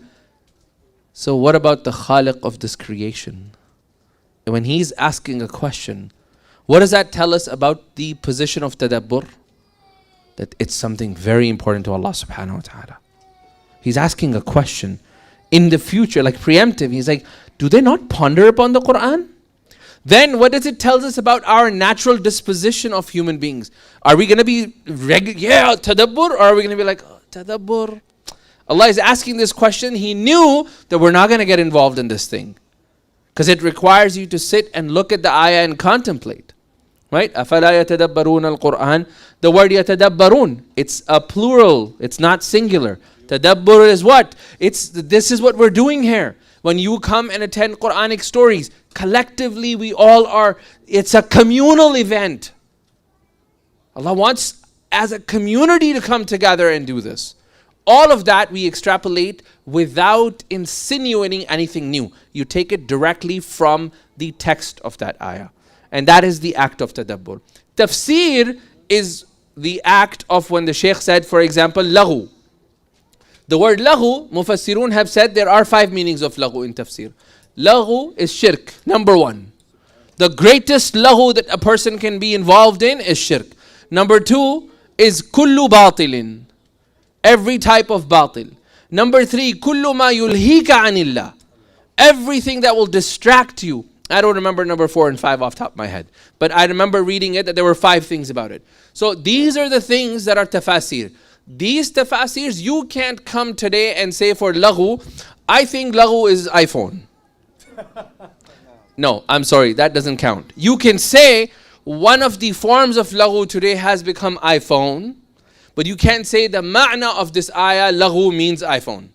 So what about the Khaliq of this creation? And when he's asking a question, what does that tell us about the position of tadabbur? That it's something very important to Allah subhanahu wa ta'ala. He's asking a question in the future, like preemptive. He's like, do they not ponder upon the Quran? Then what does it tell us about our natural disposition of human beings? Are we going to be tadabbur, or are we going to be like, tadabbur? Allah is asking this question. He knew that we're not going to get involved in this thing, because it requires you to sit and look at the ayah and contemplate. Right? أَفَلَا يَتَدَبَّرُونَ الْقُرْآنَ. The word يَتَدَبَّرُون, it's a plural. It's not singular. Tadabbur is what? This is what we're doing here. When you come and attend Quranic stories, collectively we all are, it's a communal event. Allah wants as a community to come together and do this. All of that we extrapolate without insinuating anything new. You take it directly from the text of that ayah. And that is the act of tadabbur. Tafsir is the act of when the Shaykh said, for example, lahu. The word lahu, mufassirun have said there are 5 meanings of lahu in tafsir. Lahu is shirk, number 1. The greatest lahu that a person can be involved in is shirk. Number 2 is kullu batilin. Every type of batil. Number 3, kullu ma yulhika anillah. Everything that will distract you. I don't remember number 4 and 5 off the top of my head. But I remember reading it that there were 5 things about it. So these are the things that are tafasir. These tafasirs, you can't come today and say for laghu, I think laghu is iPhone. No, I'm sorry, that doesn't count. You can say one of the forms of laghu today has become iPhone, but you can't say the ma'na of this ayah, laghu means iPhone.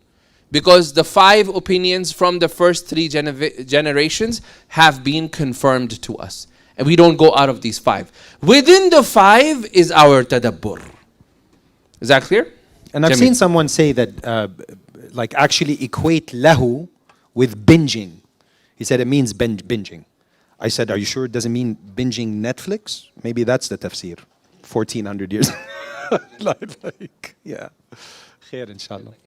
Because the 5 opinions from the first 3 generations have been confirmed to us. And we don't go out of these 5. Within the 5 is our tadabbur. Is that clear? And I've seen someone say that, like actually equate lahu with binging. He said it means binging. I said, are you sure it doesn't mean binging Netflix? Maybe that's the tafsir. 1400 years. Yeah. Khair, inshallah.